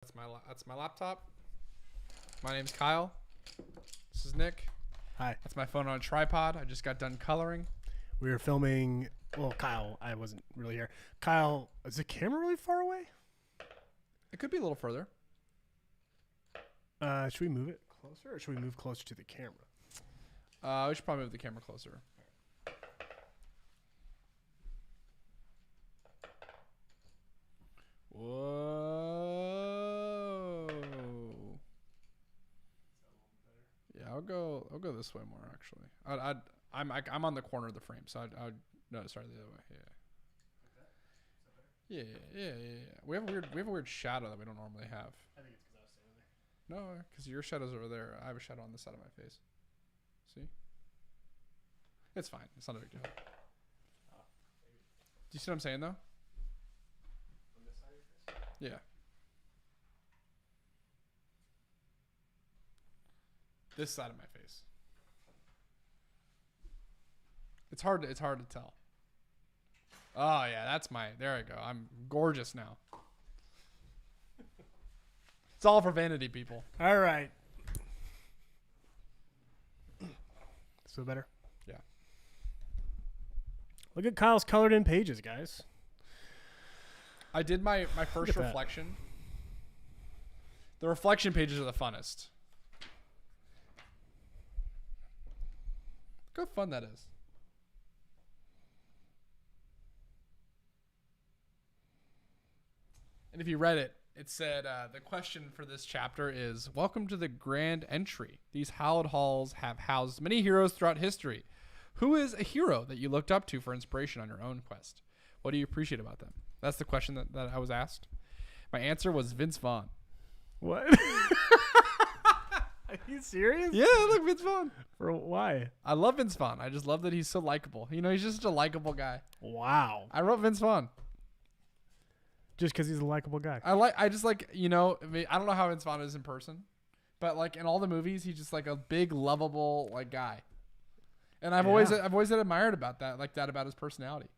That's my laptop. My name's Kyle. This is Nick. Hi. That's my phone on a tripod. I just got done coloring. We were filming. Well, Kyle, I wasn't really here. Kyle, is the camera really far away? It could be a little further. Should we move it closer, or should we move closer to the camera? We should probably move the camera closer. Whoa. Yeah, I'll go this way more actually. I'm on the corner of the frame, so I'd no, sorry, the other way. Yeah. Yeah. We have a weird shadow that we don't normally have. I think it's because I was standing there. No, because your shadow's over there. I have a shadow on this side of my face. See? It's fine. It's not a big deal. Do you see what I'm saying though? On this side of your face? Yeah. This side of my face. It's hard to tell. Oh yeah, there I go. I'm gorgeous now. It's all for vanity, people. All right. So better? Yeah. Look at Kyle's colored in pages, guys. I did my first at that. reflection. The reflection pages are the funnest. Look how fun that is. And if you read it, it said the question for this chapter is, welcome to the grand entry. These hallowed halls have housed many heroes throughout history. Who is a hero that you looked up to for inspiration on your own quest? What do you appreciate about them? That's the question that I was asked. My answer was Vince Vaughn. What? Are you serious? Yeah, look, Vince Vaughn. For why? I love Vince Vaughn. I just love that he's so likable. You know, he's just a likable guy. Wow. I wrote Vince Vaughn. Just because he's a likable guy. I just like, you know, I mean, I don't know how Vince Vaughn is in person, but like in all the movies, he's just like a big, lovable like guy. And I've always admired about his personality.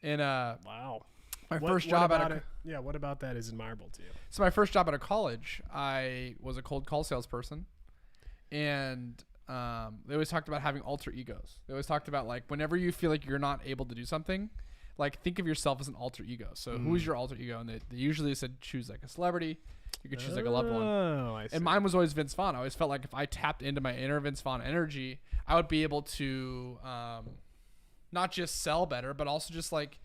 And Wow. my first job what about that is admirable to you? So my first job out of college, I was a cold call salesperson, and they always talked about having alter egos. They always talked about like whenever you feel like you're not able to do something, like think of yourself as an alter ego. So who is your alter ego? And they usually said choose like a celebrity. You could choose like a loved one. Oh, I see. And mine was always Vince Vaughn. I always felt like if I tapped into my inner Vince Vaughn energy, I would be able to not just sell better, but also just like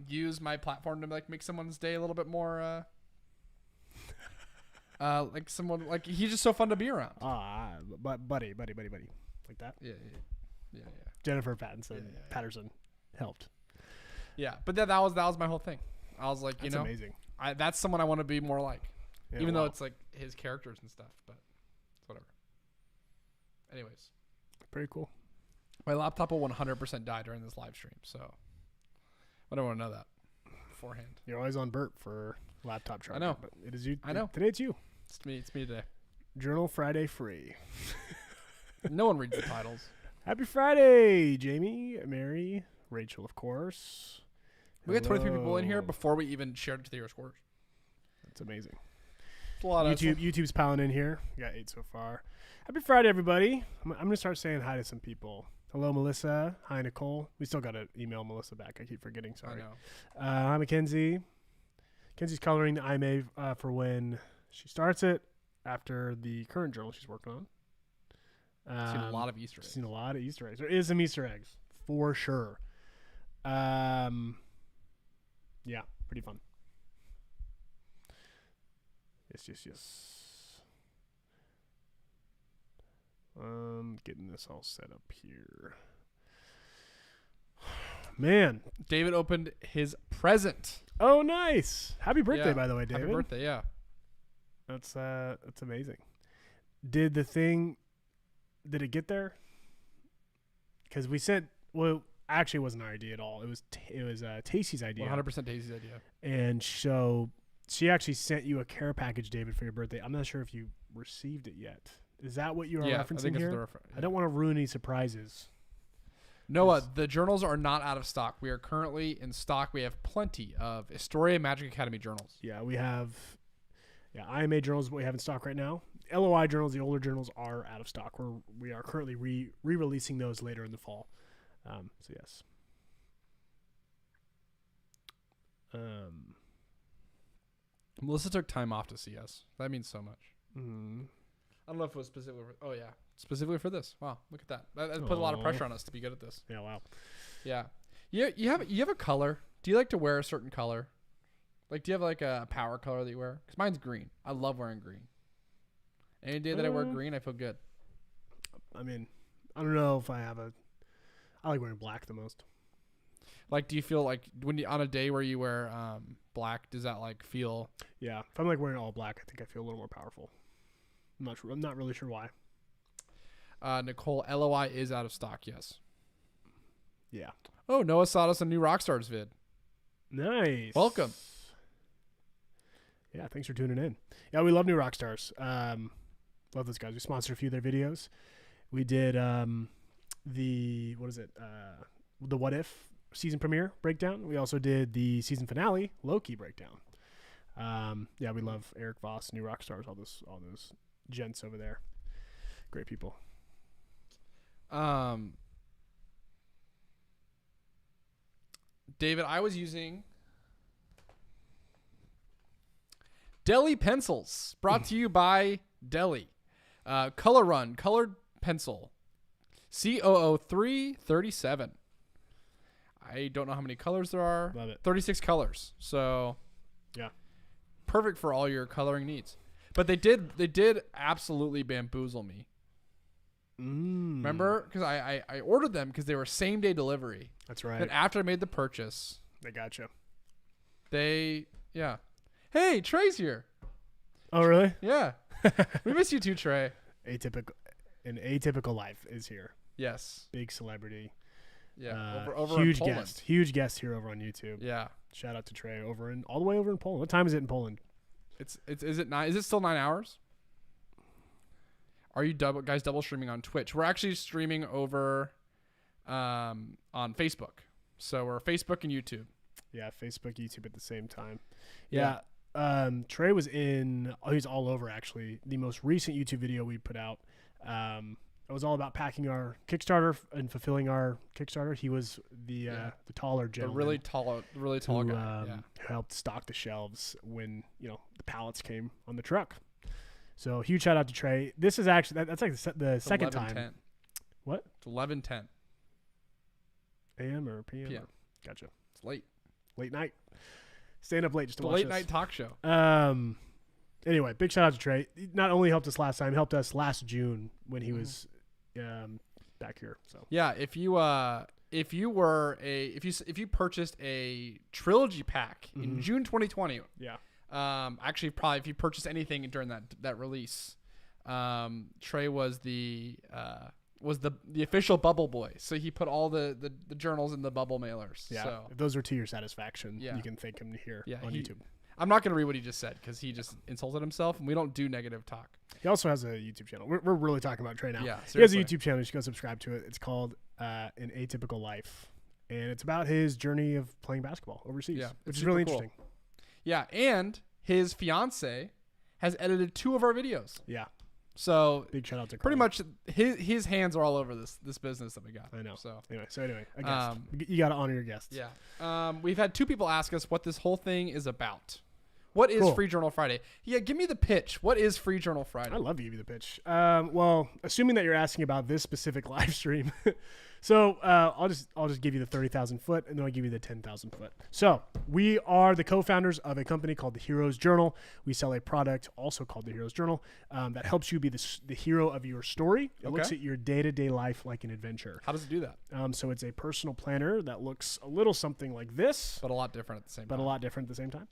use my platform to like make someone's day a little bit more like someone like he's just so fun to be around. But buddy, like that. Yeah. Jennifer Patterson, Yeah. Patterson helped. Yeah, but that was my whole thing. I was like, That's amazing. That's someone I want to be more like, Yeah, even though wow. it's like his characters and stuff. But it's whatever. Anyways, Pretty cool. my laptop will 100% die during this live stream, so I don't want to know that beforehand. You're always on Bert for laptop charger. know. But it is you. I know. Today it's you. It's me today. Journal Friday free. No one reads the titles. Happy Friday, Jamie, Mary, Rachel, of course. We got 23 people in here Hello. before we even shared it to the Hero Scores. That's amazing. It's a lot of YouTube's piling in here. We got 8 so far. Happy Friday, everybody. I'm going to start saying hi to some people. Hello, Melissa. Hi, Nicole. We still got to email Melissa back. I keep forgetting. I Sorry. know. Hi, Mackenzie. Mackenzie's coloring the IMA for when she starts it after the current journal she's working on. Seen a lot of Easter eggs. Seen a lot of Easter eggs. There is some Easter eggs for sure. Yeah, pretty fun. Yes. Getting this all set up here. Man. David opened his present. Oh, nice. Happy birthday, Yeah. by the way, David. Happy birthday, yeah. That's amazing. Did it get there? Because we said, well, actually, it wasn't our idea at all. It was Tacey's idea. 100% Daisy's idea. And so she actually sent you a care package, David, for your birthday. I'm not sure if you received it yet. Is that what you are Yeah, I referencing think here? it's the I don't want to ruin any surprises. Noah, Yes. the journals are not out of stock. We are currently in stock. We have plenty of Historia Magic Academy journals. Yeah, we have IMA journals what we have in stock right now. LOI journals, the older journals, are out of stock. We are currently re-releasing those later in the fall. So yes. Melissa took time off to see us. That means so much. Mm, I don't know if it was specifically for, oh yeah, specifically for this. Wow, look at that. That put a lot of Aw. pressure on us to be good at this. yeah, wow. Yeah. You have a color. Do you like to wear a certain color? Like, do you have like a power color that you wear? Because mine's green. I love wearing green. Any day that I wear green, I feel good. I mean, I don't know if I like wearing black the most. Like, do you feel like when you on a day where you wear black, does that like feel? Yeah, if I'm like wearing all black, I think I feel a little more powerful. I'm not really sure why. Nicole, LOI is out of stock. Yes. Yeah. Oh, Noah saw us a new Rockstars vid. Nice. Welcome. Yeah, thanks for tuning in. Yeah, we love New Rockstars. Love those guys. We sponsored a few of their videos. We did the What If season premiere breakdown. We also did the season finale Loki breakdown. Yeah, we love Eric Voss, New Rockstars, all those gents over there. Great people. David, I was using Deli pencils, brought to you by Deli. Color Run colored pencil, COO337. I don't know how many colors there are. Love it. 36 colors. So Yeah. perfect for all your coloring needs. But they did absolutely bamboozle me. Remember? Because I ordered them because they were same day delivery. That's right. Then after I made the purchase, They got you. yeah. Hey, Trey's here. Oh, really? Yeah. We miss you too, Trey. An atypical life is here. Yes. Big celebrity. Yeah. Over huge in Poland. guest. Huge guest here over on YouTube. Yeah. Shout out to Trey all the way over in Poland. What time is it in Poland? Is it 9? Is it still 9 hours? Are you double streaming on Twitch? We're actually streaming over on Facebook. So we're Facebook and YouTube. Yeah, Facebook, YouTube at the same time. Yeah. Trey was he's all over actually. The most recent YouTube video we put out, it was all about packing our Kickstarter and fulfilling our Kickstarter. He was the taller The gentleman. really tall who, guy. Yeah. who helped stock the shelves when the pallets came on the truck. So huge shout out to Trey. This is actually that's like the second time. 11:10. What? It's 11:10 AM or PM? PM. Gotcha. It's late. Late night. Staying up late just to The watch late this. night talk show. Anyway, big shout out to Trey. He not only helped us last time, he helped us last June when he was back here. So Yeah, if you purchased a trilogy pack in June 2020, yeah. actually probably if you purchased anything during that release, Trey was the official bubble boy. So he put all the journals in the bubble mailers. Yeah. So If those are to your satisfaction, Yeah. you can thank him here Yeah, on he- YouTube. I'm not gonna read what he just said because he just insulted himself, and we don't do negative talk. He also has a YouTube channel. We're really talking about Trey now. Yeah, He has a seriously. YouTube channel. You should go subscribe to it. It's called An Atypical Life. And it's about his journey of playing basketball overseas, Yeah, which it's is really super cool. interesting. Yeah, and his fiance has edited 2 of our videos. Yeah. So Big shout out to pretty Carly. much his hands are all over this business that we got. I know. So Anyway, a guest. Um, You got to honor your guests. yeah, we've had 2 people ask us what this whole thing is about. What is Cool. Free Journal Friday? Yeah, give me the pitch. What is Free Journal Friday? I love to give you the pitch. Well, assuming that you're asking about this specific live stream, so I'll just give you the 30,000 foot, and then I'll give you the 10,000 foot. So we are the co-founders of a company called the Heroes Journal. We sell a product also called the Heroes Journal that helps you be the hero of your story. It looks Okay. at your day-to-day life like an adventure. How does it do that? So it's a personal planner that looks a little something like this, But a lot different at the same but time. a lot different at the same time.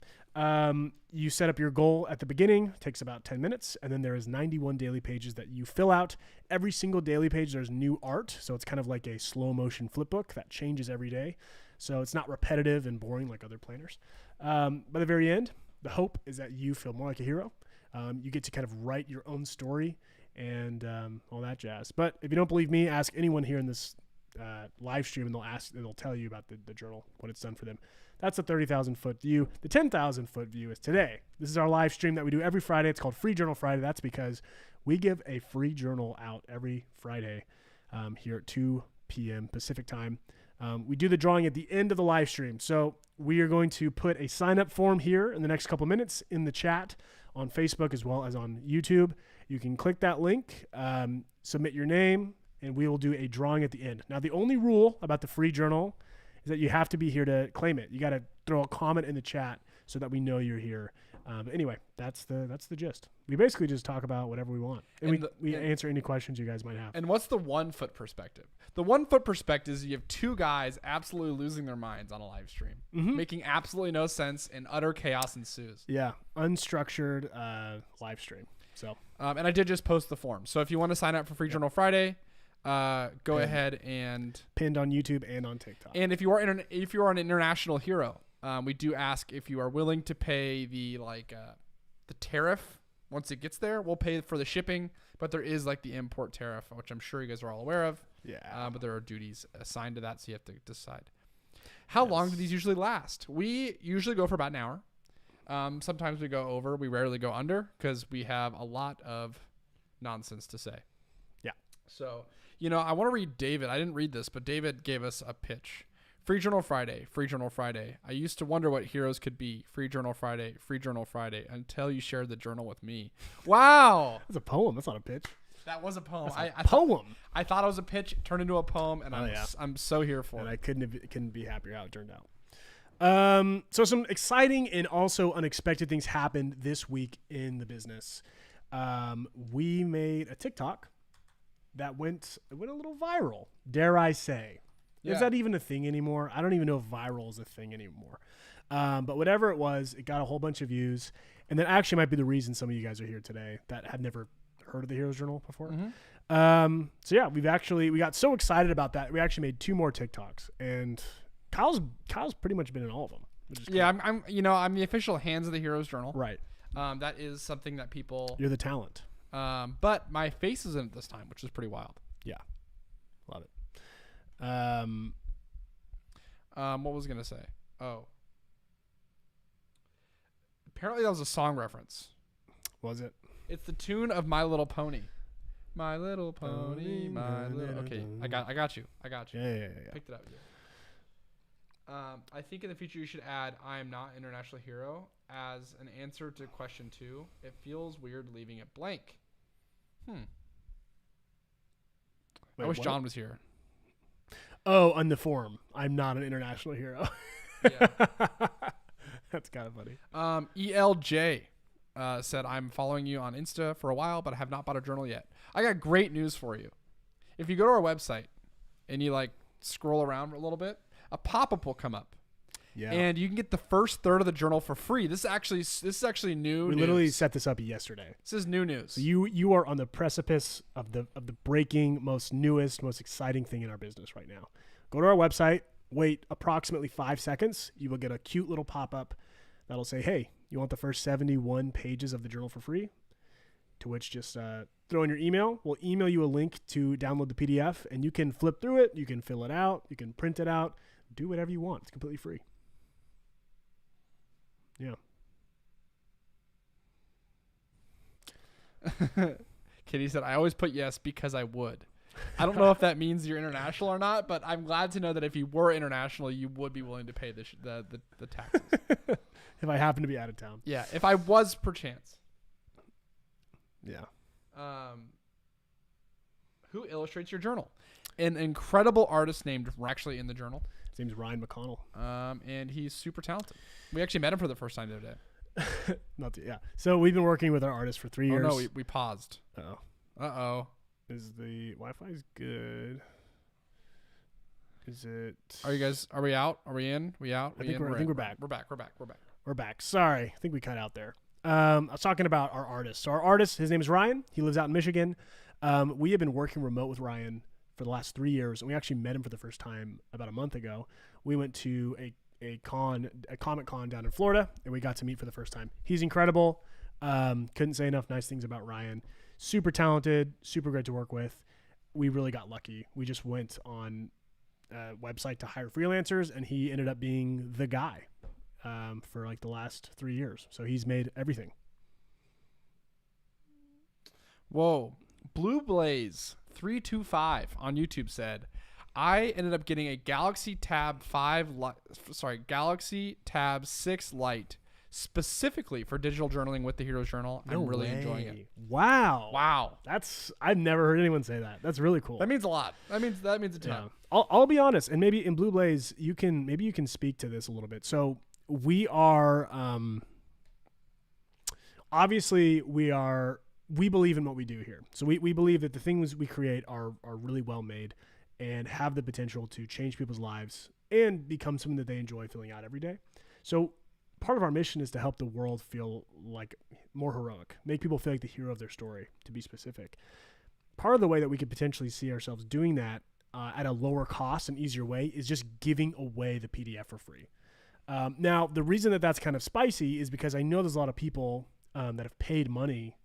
You set up your goal at the beginning, takes about 10 minutes, and then there is 91 daily pages that you fill out. Every single daily page, there's new art, so it's kind of like a slow motion flip book that changes every day. So it's not repetitive and boring like other planners. By the very end, the hope is that you feel more like a hero. You get to kind of write your own story and all that jazz. But if you don't believe me, ask anyone here in this live stream, and they'll tell you about the journal, what it's done for them. That's a 30,000 foot view. The 10,000 foot view is today. This is our live stream that we do every Friday. It's called Free Journal Friday. That's because we give a free journal out every Friday here at 2 p.m. Pacific time. We do the drawing at the end of the live stream. So we are going to put a sign up form here in the next couple minutes in the chat on Facebook as well as on YouTube. You can click that link, submit your name, and we will do a drawing at the end. Now, the only rule about the free journal is that you have to be here to claim it. You got to throw a comment in the chat so that we know you're here. But anyway, that's the gist. We basically just talk about whatever we want, and we answer any questions you guys might have. And what's the 1 foot perspective? The 1 foot perspective is you have two guys absolutely losing their minds on a live stream, making absolutely no sense, and utter chaos ensues. Yeah, unstructured live stream. So, and I did just post the form. So if you want to sign up for Free Journal Friday, go ahead and pinned on YouTube and on TikTok. And if you are an international hero, we do ask if you are willing to pay the tariff once it gets there. We'll pay for the shipping, but there is like the import tariff, which I'm sure you guys are all aware of. Yeah. But there are duties assigned to that, so you have to decide. How long do these usually last? We usually go for about an hour. Sometimes we go over. We rarely go under because we have a lot of nonsense to say. Yeah. So, I want to read David. I didn't read this, but David gave us a pitch. Free Journal Friday, Free Journal Friday. I used to wonder what heroes could be. Free Journal Friday, Free Journal Friday, until you shared the journal with me. Wow. That's a poem. That's not a pitch. That was a poem. That's a poem. I thought it was a pitch. It turned into a poem, and I'm so here for it. And I couldn't be happier how it turned out. So some exciting and also unexpected things happened this week in the business. We made a TikTok that went a little viral, dare I say. Yeah. Is that even a thing anymore? I don't even know if viral is a thing anymore. But whatever it was, it got a whole bunch of views. And that actually might be the reason some of you guys are here today that have never heard of the Heroes Journal before. Mm-hmm. So yeah, we got so excited about that. We actually made 2 more TikToks, and Kyle's pretty much been in all of them. Yeah, cool. I'm the official hands of the Heroes Journal. Right. That is something that people. You're the talent. But my face is in it this time, which is pretty wild. Yeah. Love it. What was I gonna say? Oh. Apparently that was a song reference. Was it? It's the tune of My Little Pony. My Little Pony, my little. Okay, I got you. Yeah. Picked it up. Yeah. I think in the future you should add "I am not an international hero" as an answer to question 2. It feels weird leaving it blank. Wait, I wish John was here. Oh, on the forum, I'm not an international hero. Yeah. That's kind of funny. ELJ said, I'm following you on Insta for a while, but I have not bought a journal yet. I got great news for you. If you go to our website and you scroll around a little bit, a pop-up will come up. Yeah. And you can get the first third of the journal for free. This is actually new news. We literally set this up yesterday. This is new news. So you are on the precipice of the breaking, most newest, most exciting thing in our business right now. Go to our website, wait approximately 5 seconds. You will get a cute little pop-up that'll say, hey, you want the first 71 pages of the journal for free? To which just throw in your email. We'll email you a link to download the PDF, and you can flip through it. You can fill it out. You can print it out. Do whatever you want. It's completely free. Yeah. Kitty said, I always put yes because I would. I don't know if that means you're international or not, but I'm glad to know that if you were international, you would be willing to pay the taxes. If I happen to be out of town. Yeah, if I was perchance. Yeah. Who illustrates your journal? An incredible artist named, actually in the journal. His name's Ryan McConnell. And he's super talented. We actually met him for the first time the other day. Yeah. So we've been working with our artist for 3 years. Oh, no, we paused. Uh-oh. Is the Wi-Fi's good? Is it? Are we out? Are we in? We out? I think we're back. We're back. Sorry. I think we cut out there. I was talking about our artist. So our artist, his name is Ryan. He lives out in Michigan. We have been working remote with Ryan for the last 3 years, and we actually met him for the first time about a month ago. We went to a Comic-Con down in Florida, and we got to meet for the first time. He's incredible. Couldn't say enough nice things about Ryan. Super talented, super great to work with. We really got lucky. We just went on website to hire freelancers, and he ended up being the guy for like the last 3 years. So he's made everything. Whoa. Blue Blaze 325 on YouTube said, I ended up getting a Galaxy Tab 6 Lite specifically for digital journaling with the Heroes Journal. I'm really enjoying it. Wow. I've never heard anyone say that. That's really cool. That means a lot. That means a ton. Yeah. I'll be honest, and maybe in Blue Blaze you can speak to this a little bit. So we are obviously we believe in what we do here. So we believe that the things we create are really well made and have the potential to change people's lives and become something that they enjoy filling out every day. So part of our mission is to help the world feel like more heroic, make people feel like the hero of their story, to be specific. Part of the way that we could potentially see ourselves doing that at a lower cost and easier way is just giving away the PDF for free. Now, the reason that that's kind of spicy is because I know there's a lot of people that have paid money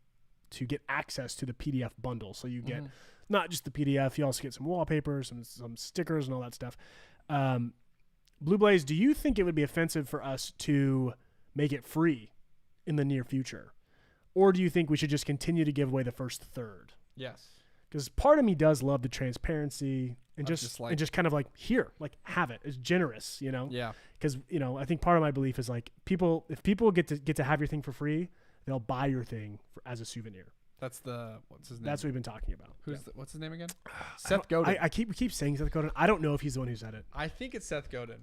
to get access to the PDF bundle. So you get not just the PDF, you also get some wallpapers, some stickers and all that stuff. Blue Blaze, do you think it would be offensive for us to make it free in the near future? Or do you think we should just continue to give away the first third? Yes. Because part of me does love the transparency and just kind of like, here, like have it. It's generous, you know? Yeah. Because, you know, I think part of my belief is like if people get to have your thing for free, they'll buy your thing as a souvenir. What's his name? That's what we've been talking about. What's his name again? Seth Godin. We keep saying Seth Godin. I don't know if he's the one who said it. I think it's Seth Godin.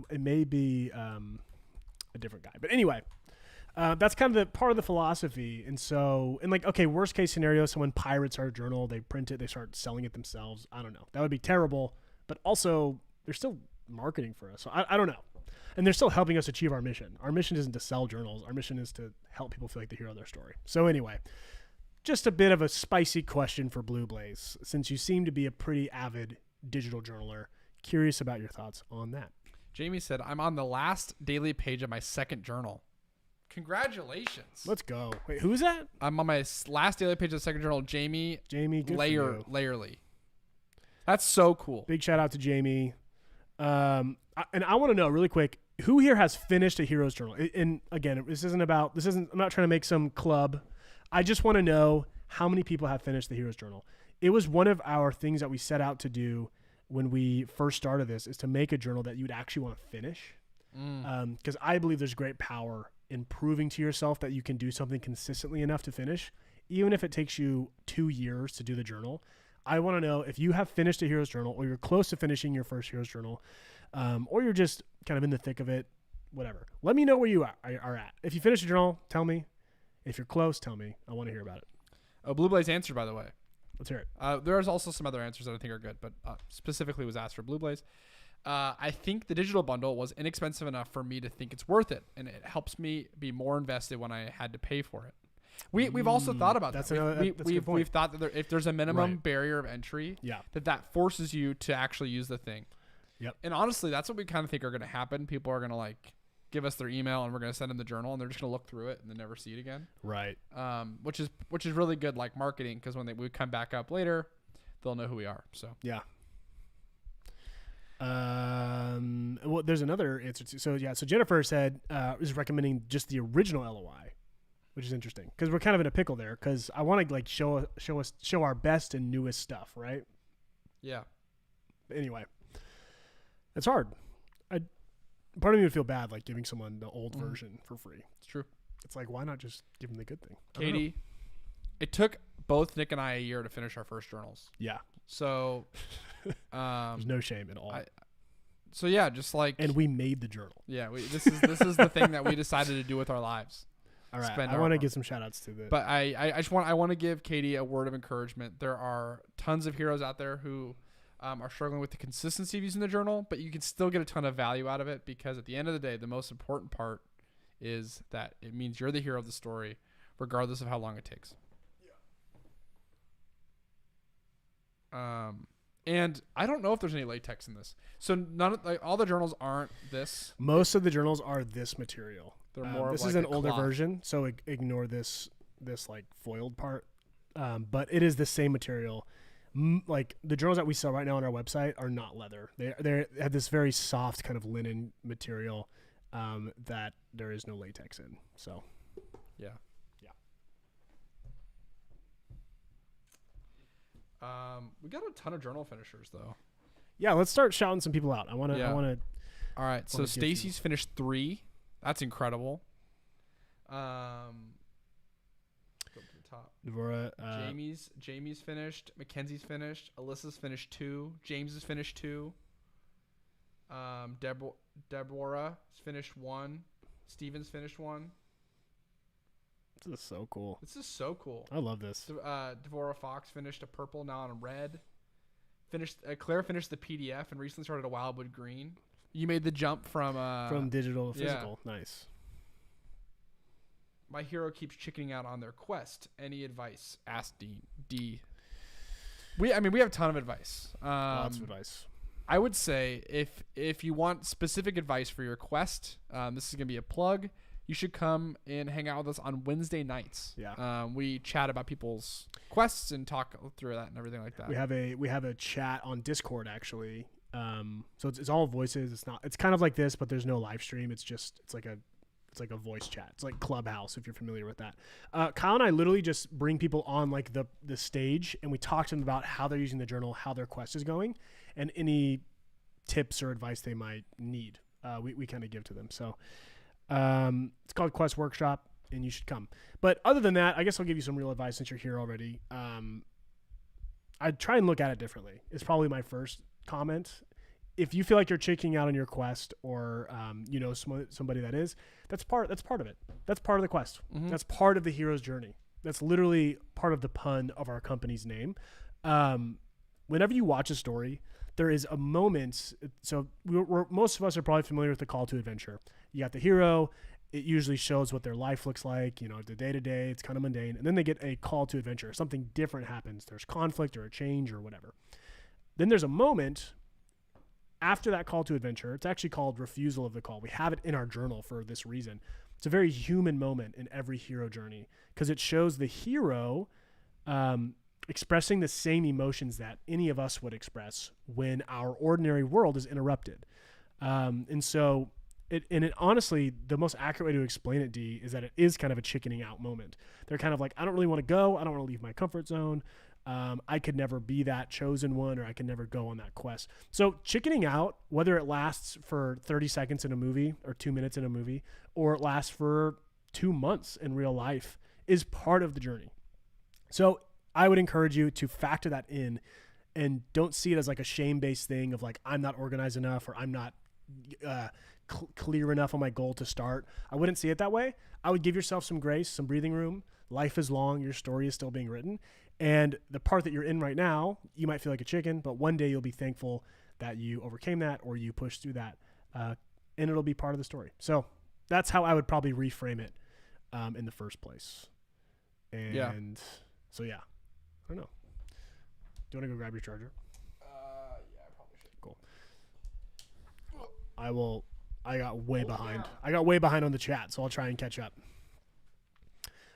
It may be a different guy, but anyway, that's kind of the part of the philosophy. And so, okay, worst case scenario, someone pirates our journal, they print it, they start selling it themselves. I don't know. That would be terrible, but also they're still marketing for us. So I don't know. And they're still helping us achieve our mission. Our mission isn't to sell journals. Our mission is to help people feel like the hero of their story. So anyway, just a bit of a spicy question for Blue Blaze, since you seem to be a pretty avid digital journaler. Curious about your thoughts on that. Jamie said, I'm on the last daily page of my second journal. Congratulations. Let's go. Wait, who's that? I'm on my last daily page of the second journal, Jamie good Layerly. That's so cool. Big shout out to Jamie. And I want to know really quick, who here has finished a Heroes Journal? And again, I'm not trying to make some club. I just want to know how many people have finished the Heroes Journal. It was one of our things that we set out to do when we first started this, is to make a journal that you'd actually want to finish. Because I believe there's great power in proving to yourself that you can do something consistently enough to finish, even if it takes you 2 years to do the journal. I want to know if you have finished a Heroes Journal, or you're close to finishing your first Heroes Journal, or you're just kind of in the thick of it, whatever. Let me know where you are at. If you finish a journal, tell me. If you're close, tell me. I want to hear about it. Oh, Blue Blaze answered, by the way. Let's hear it. There's also some other answers that I think are good, but specifically was asked for Blue Blaze. I think the digital bundle was inexpensive enough for me to think it's worth it, and it helps me be more invested when I had to pay for it. We've also thought about that. We've thought that if there's a minimum barrier of entry, that forces you to actually use the thing. Yep. And honestly, that's what we kind of think are going to happen. People are going to like give us their email, and we're going to send them the journal, and they're just going to look through it and then never see it again. Right. Which is really good, like marketing, because when we come back up later, they'll know who we are. So yeah. Well, there's another answer too. So Jennifer said is recommending just the original LOI, which is interesting because we're kind of in a pickle there, because I want to like show our best and newest stuff, right? Yeah. Anyway, it's hard. Part of me would feel bad like giving someone the old version for free. It's true. It's like, why not just give them the good thing? Katie, it took both Nick and I a year to finish our first journals. Yeah. So there's no shame at all. Just like, and we made the journal. Yeah, this is the thing that we decided to do with our lives. All right, I want to give some shout outs to this. But I want to give Katie a word of encouragement. There are tons of heroes out there who are struggling with the consistency of using the journal, but you can still get a ton of value out of it, because at the end of the day, the most important part is that it means you're the hero of the story, regardless of how long it takes. Yeah. And I don't know if there's any latex in this. So all the journals aren't this. Most of the journals are this material. They're more. This of like is an older cloth version, so ignore this like foiled part. But it is the same material. like the journals that we sell right now on our website are not leather. They have this very soft kind of linen material that there is no latex in. So Yeah. We got a ton of journal finishers though. yeah, let's start shouting some people out. I want to. Yeah. I want to. All right, so Wanna give you- Stacy's finished 3. That's incredible. Go to the top. Devora, Jamie's finished. Mackenzie's finished. Alyssa's finished 2. James has finished 2. Deborah's finished 1. Steven's finished 1. this is so cool. This is so cool. I love this. Devorah Fox finished a purple, now on a red. Claire finished the PDF and recently started a Wildwood Green. You made the jump from Digital to yeah. physical. Nice. My hero keeps chickening out on their quest. Any advice? Asked D. We have a ton of advice. Lots of advice. I would say if you want specific advice for your quest, this is gonna be a plug. You should come and hang out with us on Wednesday nights. Yeah. We chat about people's quests and talk through that and everything like that. We have a chat on Discord actually. So it's all voices. It's kind of like this, but there's no live stream. It's like a voice chat. It's like Clubhouse if you're familiar with that. Kyle and I literally just bring people on like the stage and we talk to them about how they're using the journal, how their quest is going, and any tips or advice they might need. We kind of give to them. So it's called Quest Workshop and you should come. But other than that, I guess I'll give you some real advice since you're here already. I'd try and look at it differently. It's probably my first comment. If you feel like you're checking out on your quest or somebody that's part of it. That's part of the quest. Mm-hmm. That's part of the hero's journey. That's literally part of the pun of our company's name. Whenever you watch a story, there is a moment. So most of us are probably familiar with the call to adventure. You got the hero. It usually shows what their life looks like, the day-to-day. It's kind of mundane. And then they get a call to adventure. Something different happens. There's conflict or a change or whatever. Then there's a moment after that call to adventure. It's actually called refusal of the call. We have it in our journal for this reason. It's a very human moment in every hero journey because it shows the hero expressing the same emotions that any of us would express when our ordinary world is interrupted. And so it honestly, the most accurate way to explain it, D, is that it is kind of a chickening out moment. They're kind of like, I don't really want to go. I don't want to leave my comfort zone. I could never be that chosen one, or I could never go on that quest. So chickening out, whether it lasts for 30 seconds in a movie or 2 minutes in a movie, or it lasts for 2 months in real life, is part of the journey. So I would encourage you to factor that in and don't see it as like a shame-based thing of like, I'm not organized enough or I'm not clear enough on my goal to start. I wouldn't see it that way. I would give yourself some grace, some breathing room. Life is long. Your story is still being written. And the part that you're in right now, you might feel like a chicken, but one day you'll be thankful that you overcame that or you pushed through that. And it'll be part of the story. So that's how I would probably reframe it in the first place. And so, yeah, I don't know. Do you want to go grab your charger? Yeah, I probably should. Cool. I got way behind. I got way behind on the chat, so I'll try and catch up.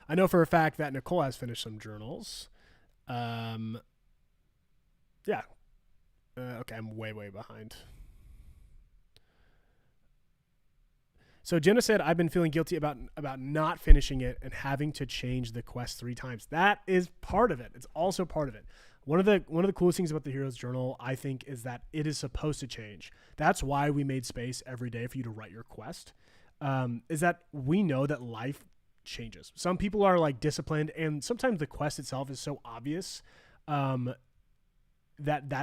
I know for a fact that Nicole has finished some journals. Yeah. Okay, I'm way behind. So Jenna said, I've been feeling guilty about not finishing it and having to change the quest 3 times. That is part of it. It's also part of it. One of the coolest things about the Hero's Journal, I think, is that it is supposed to change. That's why we made space every day for you to write your quest, is that we know that life changes. Some people are like disciplined, and sometimes the quest itself is so obvious that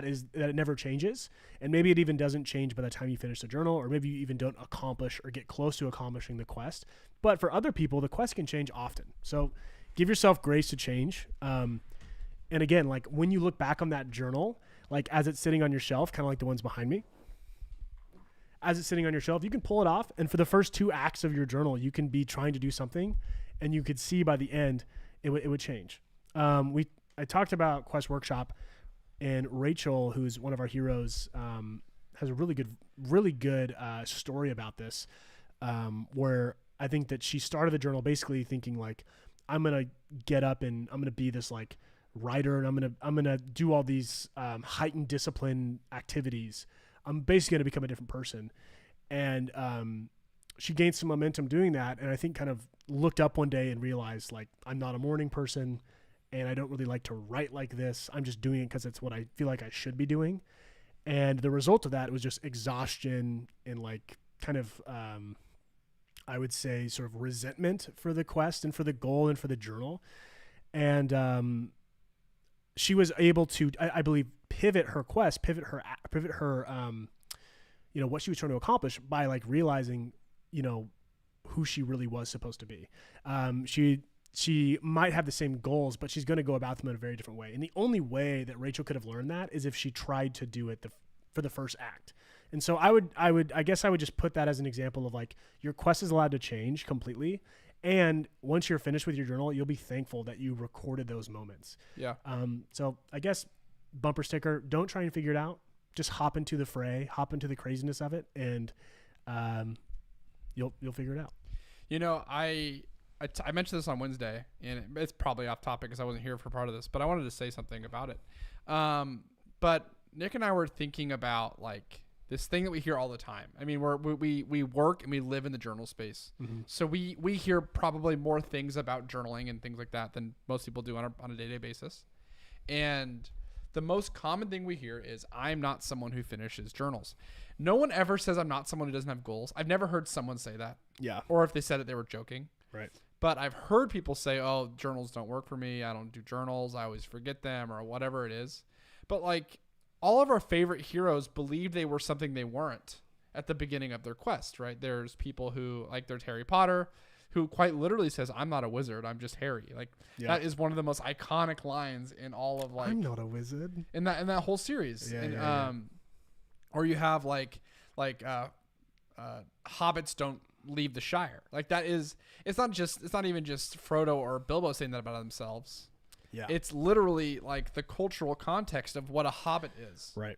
it never changes, and maybe it even doesn't change by the time you finish the journal, or maybe you even don't accomplish or get close to accomplishing the quest. But for other people, the quest can change often. So give yourself grace to change. And again, like when you look back on that journal, like as it's sitting on your shelf, kind of like the ones behind me, as it's sitting on your shelf, you can pull it off. And for the first 2 acts of your journal, you can be trying to do something, and you could see by the end, it would change. I talked about Quest Workshop, and Rachel, who's one of our heroes, has a really good story about this, where I think that she started the journal basically thinking like, I'm going to get up and I'm going to be this like writer and I'm gonna do all these heightened discipline activities. I'm basically gonna become a different person. And she gained some momentum doing that, and I think kind of looked up one day and realized, like, I'm not a morning person, and I don't really like to write like this. I'm just doing it because it's what I feel like I should be doing. And the result of that was just exhaustion and, like, kind of I would say sort of resentment for the quest and for the goal and for the journal. And she was able to, I believe, pivot her quest, pivot her you know, what she was trying to accomplish by, like, realizing, you know, who she really was supposed to be. She might have the same goals, but she's going to go about them in a very different way. And the only way that Rachel could have learned that is if she tried to do it for the first act. And so I guess I would just put that as an example of, like, your quest is allowed to change completely. And once you're finished with your journal, you'll be thankful that you recorded those moments. Yeah. So I guess bumper sticker, don't try and figure it out. Just hop into the fray, hop into the craziness of it, and you'll figure it out. You know, I mentioned this on Wednesday, and it's probably off topic because I wasn't here for part of this, but I wanted to say something about it. But Nick and I were thinking about, like, this thing that we hear all the time. I mean, we work and we live in the journal space. Mm-hmm. So we hear probably more things about journaling and things like that than most people do on a day-to-day basis. And the most common thing we hear is, I'm not someone who finishes journals. No one ever says I'm not someone who doesn't have goals. I've never heard someone say that. Yeah. Or if they said it, they were joking. Right. But I've heard people say, oh, journals don't work for me. I don't do journals. I always forget them, or whatever it is. But, like, all of our favorite heroes believed they were something they weren't at the beginning of their quest, right? There's people who, like, there's Harry Potter, who quite literally says, I'm not a wizard, I'm just Harry. Like, that is one of the most iconic lines in all of, like, I'm not a wizard. In that whole series. Yeah, and, or you have hobbits don't leave the Shire. Like, that is, it's not even just Frodo or Bilbo saying that about themselves. Yeah. It's literally, like, the cultural context of what a hobbit is. Right.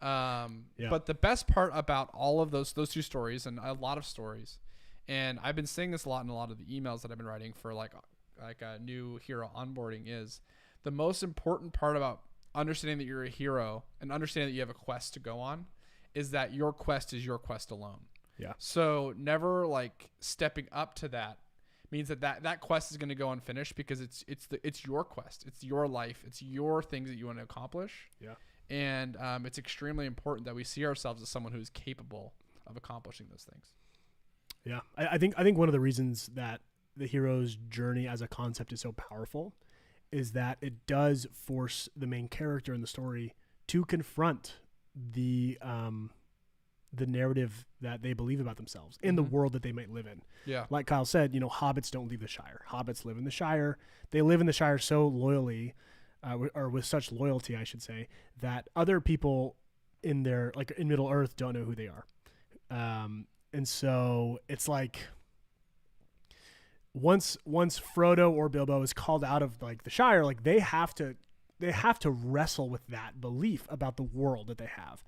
But the best part about all of those two stories, and a lot of stories, and I've been saying this a lot in a lot of the emails that I've been writing for, like a new hero onboarding, is the most important part about understanding that you're a hero and understanding that you have a quest to go on is that your quest is your quest alone. Yeah. So never, like, stepping up to that means that quest is going to go unfinished, because it's your quest, it's your life, it's your things that you want to accomplish. Yeah. And it's extremely important that we see ourselves as someone who is capable of accomplishing those things. Yeah, I think one of the reasons that the hero's journey as a concept is so powerful is that it does force the main character in the story to confront the narrative that they believe about themselves in the world that they might live in. Yeah. Like Kyle said, you know, hobbits don't leave the Shire. Hobbits live in the Shire. They live in the Shire so loyally, or with such loyalty, I should say, that other people in Middle Earth don't know who they are. And so it's like, once Frodo or Bilbo is called out of, like, the Shire, like, they have to wrestle with that belief about the world that they have.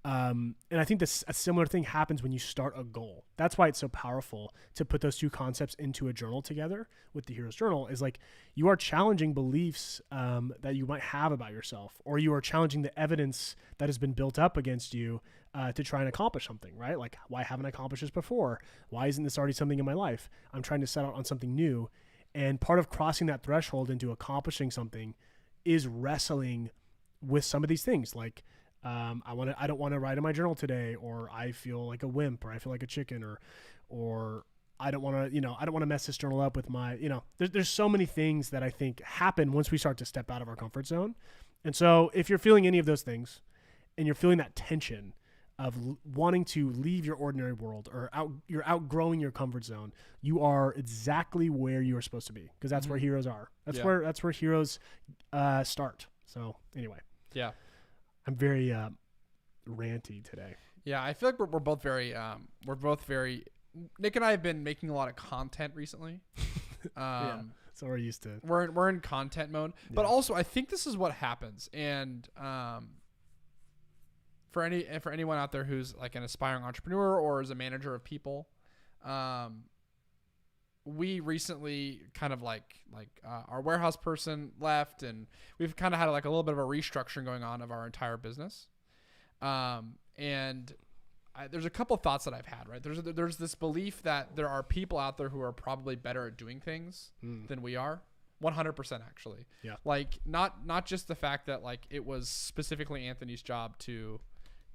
And I think a similar thing happens when you start a goal. That's why it's so powerful to put those two concepts into a journal together with the Hero's Journal, is, like, you are challenging beliefs that you might have about yourself, or you are challenging the evidence that has been built up against you to try and accomplish something, right? Like, why haven't I accomplished this before? Why isn't this already something in my life? I'm trying to set out on something new. And part of crossing that threshold into accomplishing something is wrestling with some of these things, like, I don't want to write in my journal today, or I feel like a wimp, or I feel like a chicken, or I don't want to mess this journal up with my, there's so many things that I think happen once we start to step out of our comfort zone. And so if you're feeling any of those things and you're feeling that tension of wanting to leave your ordinary world, or you're outgrowing your comfort zone, you are exactly where you are supposed to be, because that's where heroes are. That's where heroes start. So anyway. Yeah. I'm very ranty today. Yeah, I feel like we're both very Nick and I have been making a lot of content recently. So we're used to it. We're in content mode. Yeah. But also, I think this is what happens. And for anyone out there who's, like, an aspiring entrepreneur or is a manager of people, we recently kind of our warehouse person left, and we've kind of had like a little bit of a restructuring going on of our entire business. And there's a couple thoughts that I've had, right? There's this belief that there are people out there who are probably better at doing things than we are. 100% actually. Yeah. Like not just the fact that like it was specifically Anthony's job to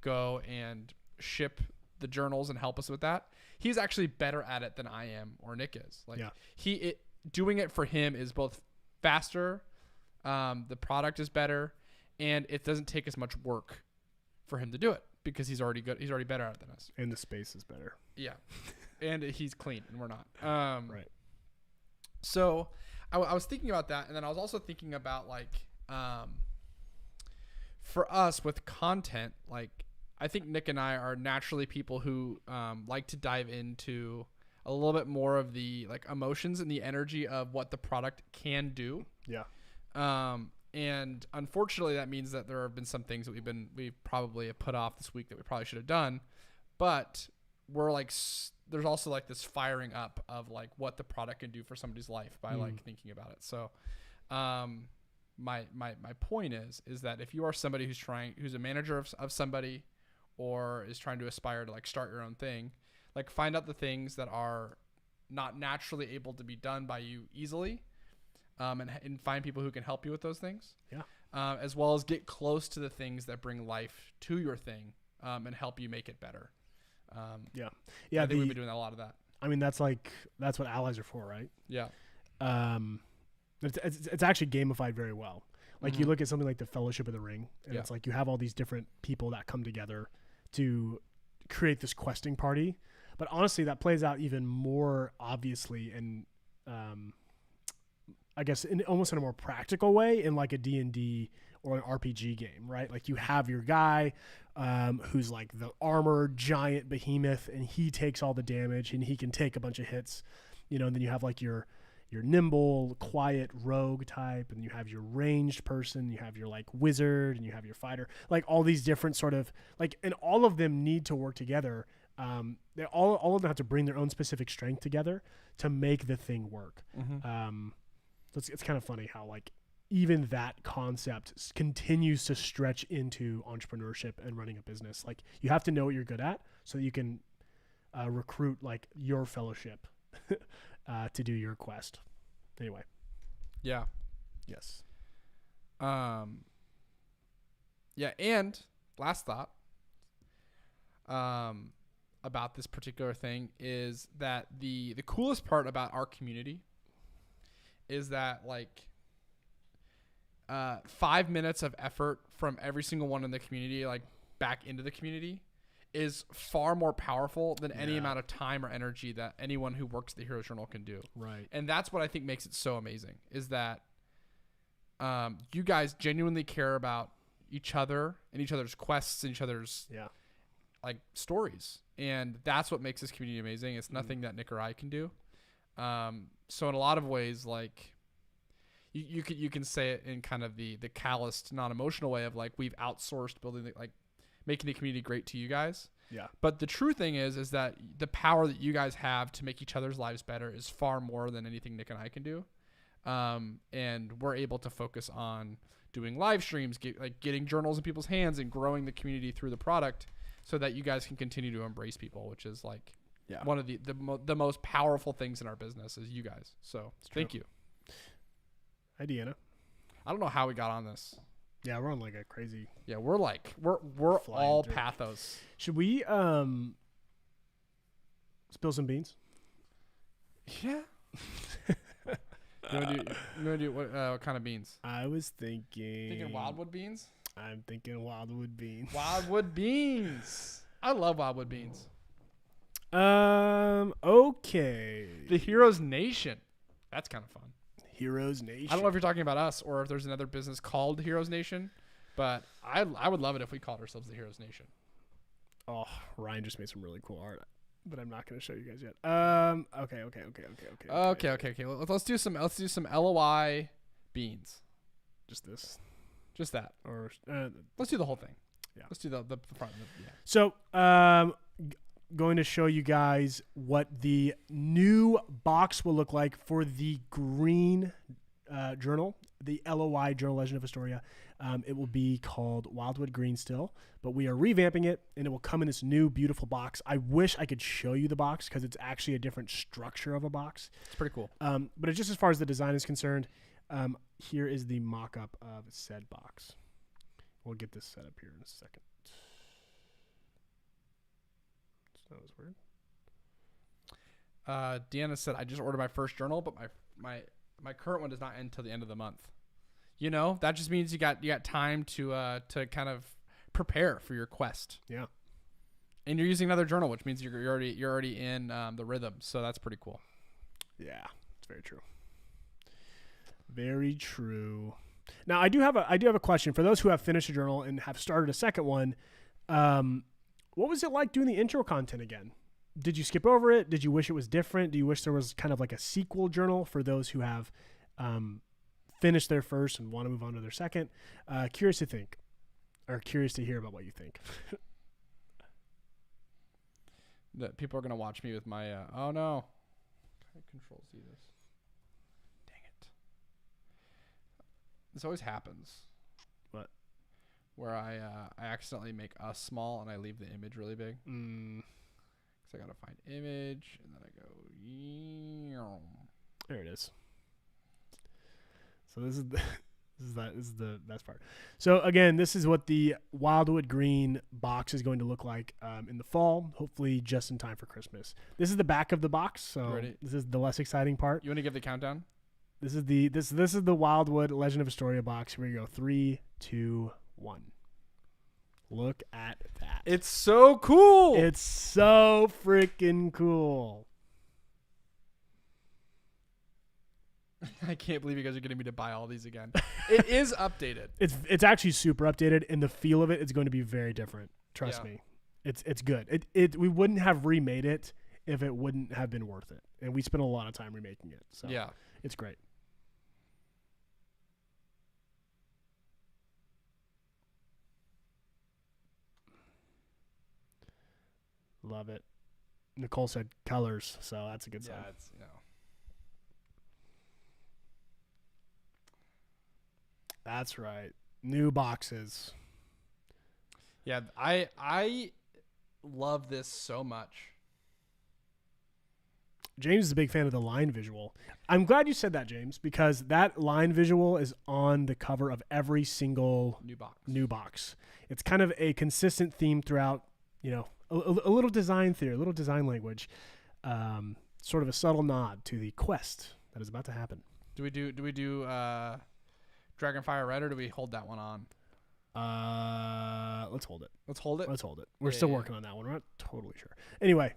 go and ship the journals and help us with that. He's actually better at it than I am or Nick is. Like doing it for him is both faster, the product is better, and it doesn't take as much work for him to do it because he's already good. He's already better at it than us. And the space is better. Yeah. And he's clean and we're not. Right. So I was thinking about that, and then I was also thinking about like for us with content, like I think Nick and I are naturally people who like to dive into a little bit more of the like emotions and the energy of what the product can do. Yeah. And unfortunately, that means that there have been some things that we've probably put off this week that we probably should have done, but we're like there's also like this firing up of like what the product can do for somebody's life by like thinking about it. So, my point is that if you are somebody who's a manager of somebody, or is trying to aspire to like start your own thing, like find out the things that are not naturally able to be done by you easily, and find people who can help you with those things. Yeah. As well as get close to the things that bring life to your thing, and help you make it better. Yeah. I think we've been doing a lot of that. I mean, that's what allies are for, right? Yeah. It's actually gamified very well. Like you look at something like the Fellowship of the Ring, and it's like you have all these different people that come together to create this questing party. But honestly, that plays out even more obviously and I guess almost in a more practical way in like a D&D or an RPG game, right? Like you have your guy who's like the armored giant behemoth, and he takes all the damage and he can take a bunch of hits, and then you have like your nimble, quiet rogue type, and you have your ranged person, you have your like wizard, and you have your fighter, like all these different sort of like, and all of them need to work together. They all of them have to bring their own specific strength together to make the thing work. So it's kind of funny how like even that concept continues to stretch into entrepreneurship and running a business. Like you have to know what you're good at so that you can recruit like your fellowship to do your quest. Anyway. Yeah. Yes. Yeah. And last thought about this particular thing is that the coolest part about our community is that like 5 minutes of effort from every single one in the community, like back into the community, is far more powerful than any amount of time or energy that anyone who works at the Heroes Journal can do. Right. And that's what I think makes it so amazing, is that you guys genuinely care about each other and each other's quests and each other's like stories. And that's what makes this community amazing. It's nothing that Nick or I can do. So in a lot of ways, like you can say it in kind of the calloused, non-emotional way of like, we've outsourced building like making the community great to you guys. Yeah. But the true thing is that the power that you guys have to make each other's lives better is far more than anything Nick and I can do. And we're able to focus on doing live streams, getting journals in people's hands and growing the community through the product so that you guys can continue to embrace people, which is like one of the most powerful things in our business is you guys. So thank you. Hi, Deanna. I don't know how we got on this. Yeah, we're on like a crazy. Yeah, we're all pathos. Should we spill some beans? Yeah. You want to do what kind of beans? I was thinking wildwood beans? I'm thinking wildwood beans. Wildwood beans. I love wildwood beans. Okay. The Heroes Nation. That's kind of fun. Heroes Nation. I don't know if you're talking about us or if there's another business called Heroes Nation, but I would love it if we called ourselves the Heroes Nation. Oh, Ryan just made some really cool art, but I'm not going to show you guys yet. Okay. Well, let's do some LOI beans. Just this. Just that. Or let's do the whole thing. Yeah. Let's do the front. Yeah. So, going to show you guys what the new box will look like for the green journal, the LOI Journal Legend of Astoria. It will be called Wildwood Green still, but we are revamping it, and it will come in this new beautiful box. I wish I could show you the box because it's actually a different structure of a box. It's pretty cool. But it's just as far as the design is concerned, here is the mock-up of said box. We'll get this set up here in a second. That was weird. Deanna said, I just ordered my first journal, but my current one does not end until the end of the month. You know, that just means you got time to kind of prepare for your quest. Yeah. And you're using another journal, which means you're already in the rhythm. So that's pretty cool. Yeah, it's very true. Very true. Now I do have a question for those who have finished a journal and have started a second one. What was it like doing the intro content again? Did you skip over it? Did you wish it was different? Do you wish there was kind of like a sequel journal for those who have finished their first and want to move on to their second? Curious to hear about what you think. That people are going to watch me with my, oh no. Control C this. Dang it. This always happens. What? Where I accidentally make us small and I leave the image really big. So I gotta find image and then I go. There it is. So this is the best part. So again, this is what the Wildwood Green box is going to look like in the fall. Hopefully, just in time for Christmas. This is the back of the box. So Ready? This is the less exciting part. You want to give the countdown? This is the Wildwood Legend of Astoria box. Here we go. 3, 2, 1. Look at that. It's so cool. It's so freaking cool. I can't believe you guys are getting me to buy all these again. It is updated. It's actually super updated, and the feel of it is going to be very different. Trust me. It's good. We wouldn't have remade it if it wouldn't have been worth it. And we spent a lot of time remaking it. So yeah. It's great. Love it. Nicole said colors, so that's a good sign. Yeah, it's, That's right. New boxes. Yeah, I love this so much. James is a big fan of the line visual. I'm glad you said that, James, because that line visual is on the cover of every single new box. It's kind of a consistent theme throughout, a little design theory, a little design language, sort of a subtle nod to the quest that is about to happen. Do we do Dragonfire Red, or do we hold that one on? Let's hold it. Let's hold it. We're still working on that one. We're not totally sure. Anyway,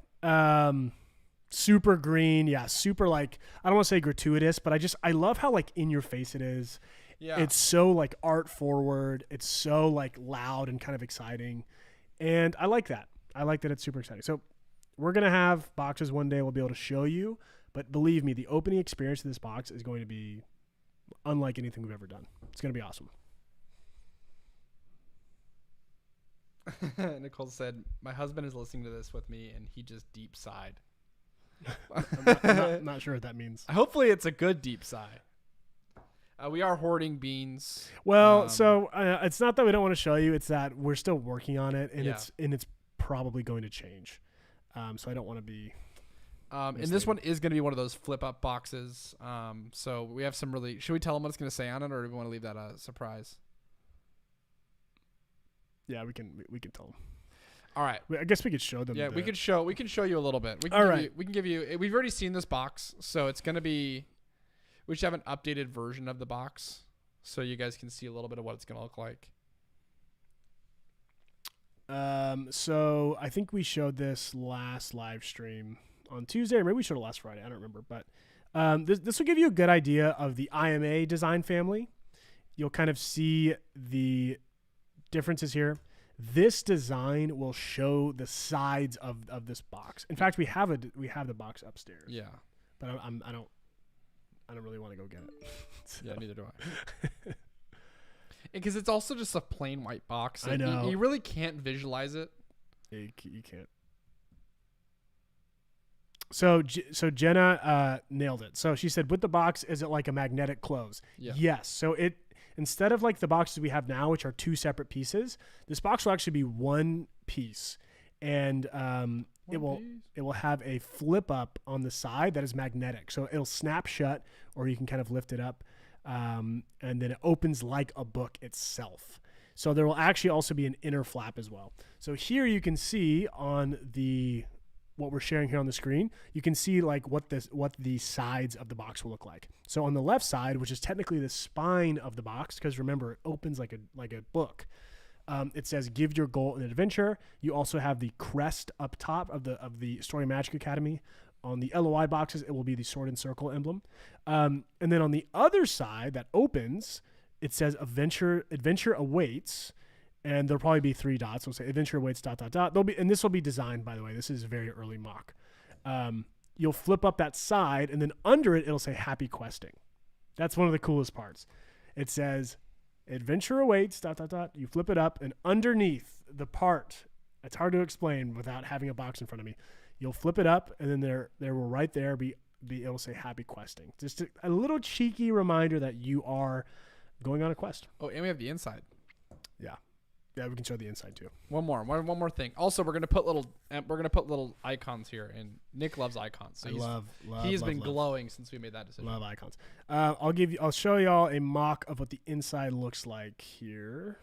super green. Yeah. Super, like, I don't want to say gratuitous, but I love how, like, in your face it is. Yeah. It's so, like, art forward. It's so, like, loud and kind of exciting. And I like that. I like that it's super exciting. So we're going to have boxes one day we'll be able to show you, but believe me, the opening experience of this box is going to be unlike anything we've ever done. It's going to be awesome. Nicole said, my husband is listening to this with me and he just deep sighed. I'm not sure what that means. Hopefully it's a good deep sigh. We are hoarding beans. Well, so it's not that we don't want to show you. It's that we're still working on it, and it's probably going to change. So I don't want to be. And this one is going to be one of those flip up boxes. So we have some really. Should we tell them what it's going to say on it, or do we want to leave that a surprise? Yeah, we can tell them. All right. I guess we could show them. Yeah, we can show you a little bit. We can give you. We've already seen this box, so it's going to be. We should have an updated version of the box, so you guys can see a little bit of what it's going to look like. So I think we showed this last live stream on Tuesday, or maybe we showed it last Friday. I don't remember, but this will give you a good idea of the IMA design family. You'll kind of see the differences here. This design will show the sides of this box. In fact, we have the box upstairs. Yeah, but I don't really want to go get it. So. Yeah, neither do I. Because it's also just a plain white box. I know. You really can't visualize it. You can't. So Jenna nailed it. So she said, with the box, is it like a magnetic close? Yeah. Yes. So it, instead of like the boxes we have now, which are two separate pieces, this box will actually be one piece, and it will have a flip up on the side that is magnetic. So it'll snap shut, or you can kind of lift it up, and then it opens like a book itself. So there will actually also be an inner flap as well. So here you can see on the what we're sharing here on the screen, you can see like what the sides of the box will look like. So on the left side, which is technically the spine of the box, because remember it opens like a book. It says "Give your goal an adventure." You also have the crest up top of the Story Magic Academy. On the LOI boxes, it will be the sword and circle emblem. And then on the other side that opens, it says "Adventure awaits." And there'll probably be 3 dots. We'll say "Adventure awaits." ... There'll be, and this will be designed, by the way. This is a very early mock. You'll flip up that side, and then under it, it'll say "Happy questing." That's one of the coolest parts. It says "Adventure awaits." ... You flip it up, and underneath the part, it's hard to explain without having a box in front of me. You'll flip it up, and then there will right there be it'll say "Happy questing." Just a little cheeky reminder that you are going on a quest. Oh, and we have the inside. Yeah, we can show the inside too. One more thing. Also, we're gonna put little icons here, and Nick loves icons. So he's been glowing since we made that decision. Love icons. I'll show y'all a mock of what the inside looks like here.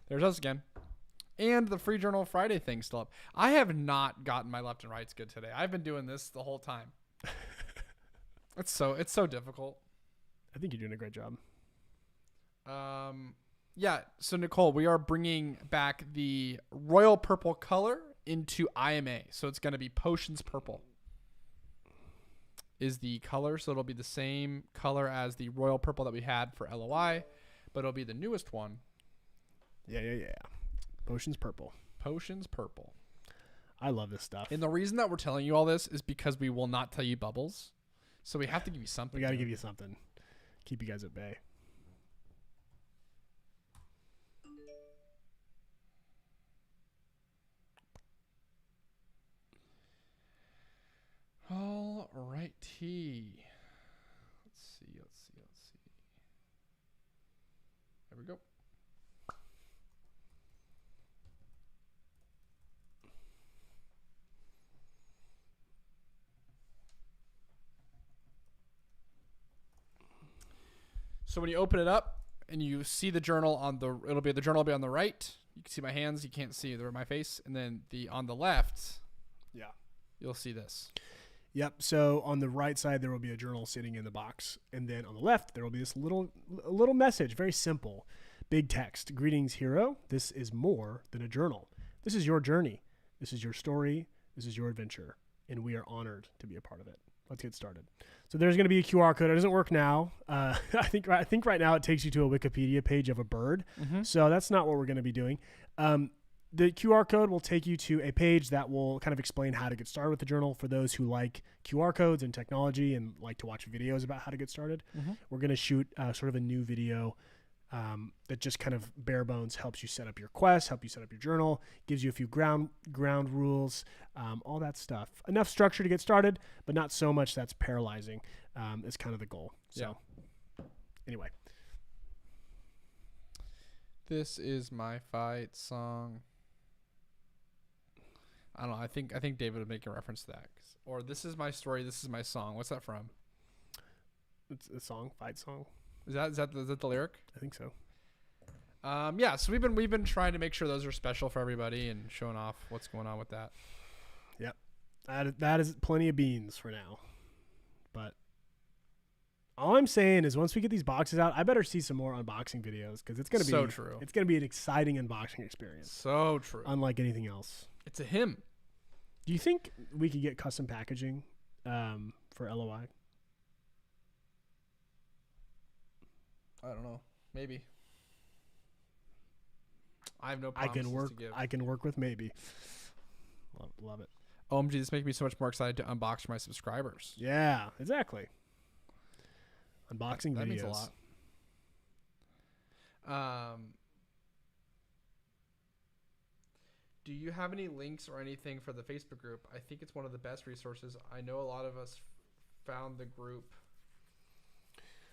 There's us again, and the Free Journal Friday thing still up. I have not gotten my left and rights good today. I've been doing this the whole time. It's so difficult. I think you're doing a great job. Yeah, so Nicole, we are bringing back the royal purple color into IMA. So it's going to be Potions Purple is the color. So it'll be the same color as the royal purple that we had for LOI, but it'll be the newest one. Yeah. Potions Purple. Potions Purple. I love this stuff. And the reason that we're telling you all this is because we will not tell you bubbles. So we have to give you something. We got to give you something. Keep you guys at bay. All righty. Let's see. There we go. So when you open it up and you see the journal the journal will be on the right. You can see my hands. You can't see my face. And then on the left, you'll see this. Yep. So on the right side, there will be a journal sitting in the box. And then on the left, there will be this little message, very simple, big text. "Greetings, hero. This is more than a journal. This is your journey. This is your story. This is your adventure. And we are honored to be a part of it." Let's get started. So there's going to be a QR code. It doesn't work now. I think right now it takes you to a Wikipedia page of a bird. Mm-hmm. So that's not what we're going to be doing. The QR code will take you to a page that will kind of explain how to get started with the journal for those who like QR codes and technology and like to watch videos about how to get started. Mm-hmm. We're going to shoot sort of a new video that just kind of bare bones helps you set up your quest, help you set up your journal, gives you a few ground rules, all that stuff. Enough structure to get started, but not so much that's paralyzing is kind of the goal. So anyway. This is my fight song. I don't know. I think David would make a reference to that. Or "This is my story. This is my song." What's that from? It's a song, fight song. Is that the lyric? I think so. Yeah. So we've been trying to make sure those are special for everybody and showing off what's going on with that. Yep. That is plenty of beans for now. But all I'm saying is once we get these boxes out, I better see some more unboxing videos because it's gonna be so true. It's gonna be an exciting unboxing experience. So true. Unlike anything else. It's a hymn. Do you think we could get custom packaging for LOI? I don't know. Maybe. I have no promises to give. I can work with maybe. Love it. OMG, this makes me so much more excited to unbox for my subscribers. Yeah, exactly. Unboxing videos. That means a lot. Do you have any links or anything for the Facebook group? I think it's one of the best resources. I know a lot of us found the group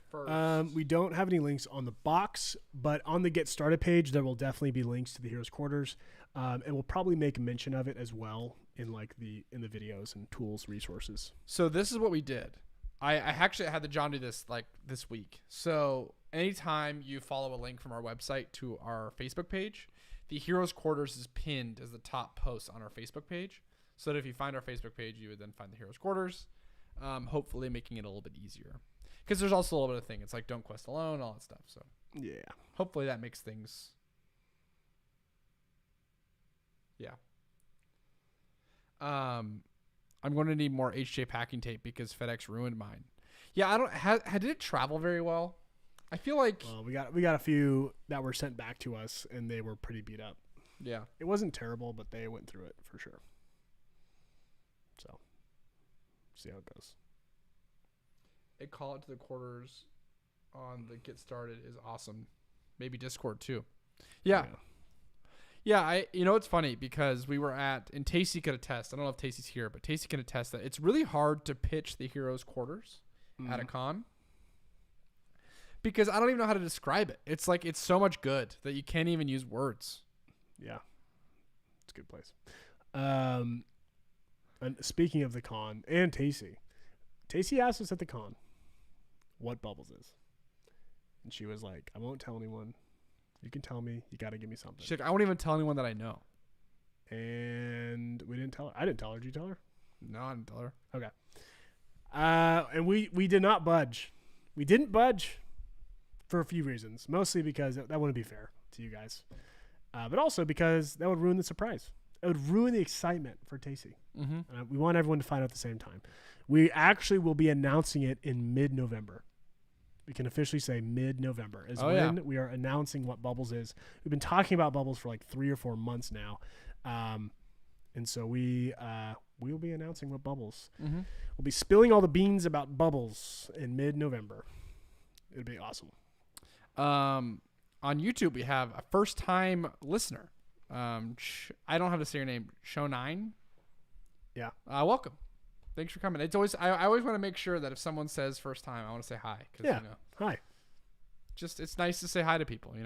first. We don't have any links on the box, but on the Get Started page, there will definitely be links to the Heroes Quarters, and we'll probably make mention of it as well in the videos and tools resources. So this is what we did. I actually had the John do this like this week. So anytime you follow a link from our website to our Facebook page, the Heroes Quarters is pinned as the top post on our Facebook page. So that if you find our Facebook page, you would then find the Heroes Quarters, hopefully making it a little bit easier. Because there's also a little bit of thing. It's like don't quest alone, all that stuff. So Yeah. hopefully that makes things. Yeah. I'm going to need more HJ packing tape because FedEx ruined mine. Yeah, I don't. Did it travel very well? I feel like. Well, we got a few that were sent back to us, and they were pretty beat up. Yeah. It wasn't terrible, but they went through it for sure. So, see how it goes. A call it to the quarters on the Get Started is awesome. Maybe Discord too. Yeah. Yeah, it's funny because we were and Tacey could attest. I don't know if Tacey's here, but Tacey can attest that it's really hard to pitch the Heroes Quarters at a con because I don't even know how to describe it. It's like it's so much good that you can't even use words. Yeah, it's a good place. And speaking of the con and Tacey asked us at the con what Bubbles is, and she was like, "I won't tell anyone. You can tell me. You got to give me something." She's like, I won't even tell anyone that I know. And we didn't tell her. I didn't tell her. Did you tell her? No, I didn't tell her. Okay. And we did not budge. We didn't budge for a few reasons. Mostly because that wouldn't be fair to you guys. But also because that would ruin the surprise. It would ruin the excitement for Tacey. Mm-hmm. We want everyone to find out at the same time. We actually will be announcing it in mid-November. We can officially say mid-November is when we are announcing what Bubbles is. We've been talking about Bubbles for like 3 or 4 months now. And so we will be announcing what Bubbles. Mm-hmm. We'll be spilling all the beans about Bubbles in mid-November. It'll be awesome. On YouTube, we have a first-time listener. I don't have to say your name. Show9. Yeah. Welcome. Thanks for coming. It's always I always want to make sure that if someone says first time, I want to say hi. Yeah. Hi. Just it's nice to say hi to people. We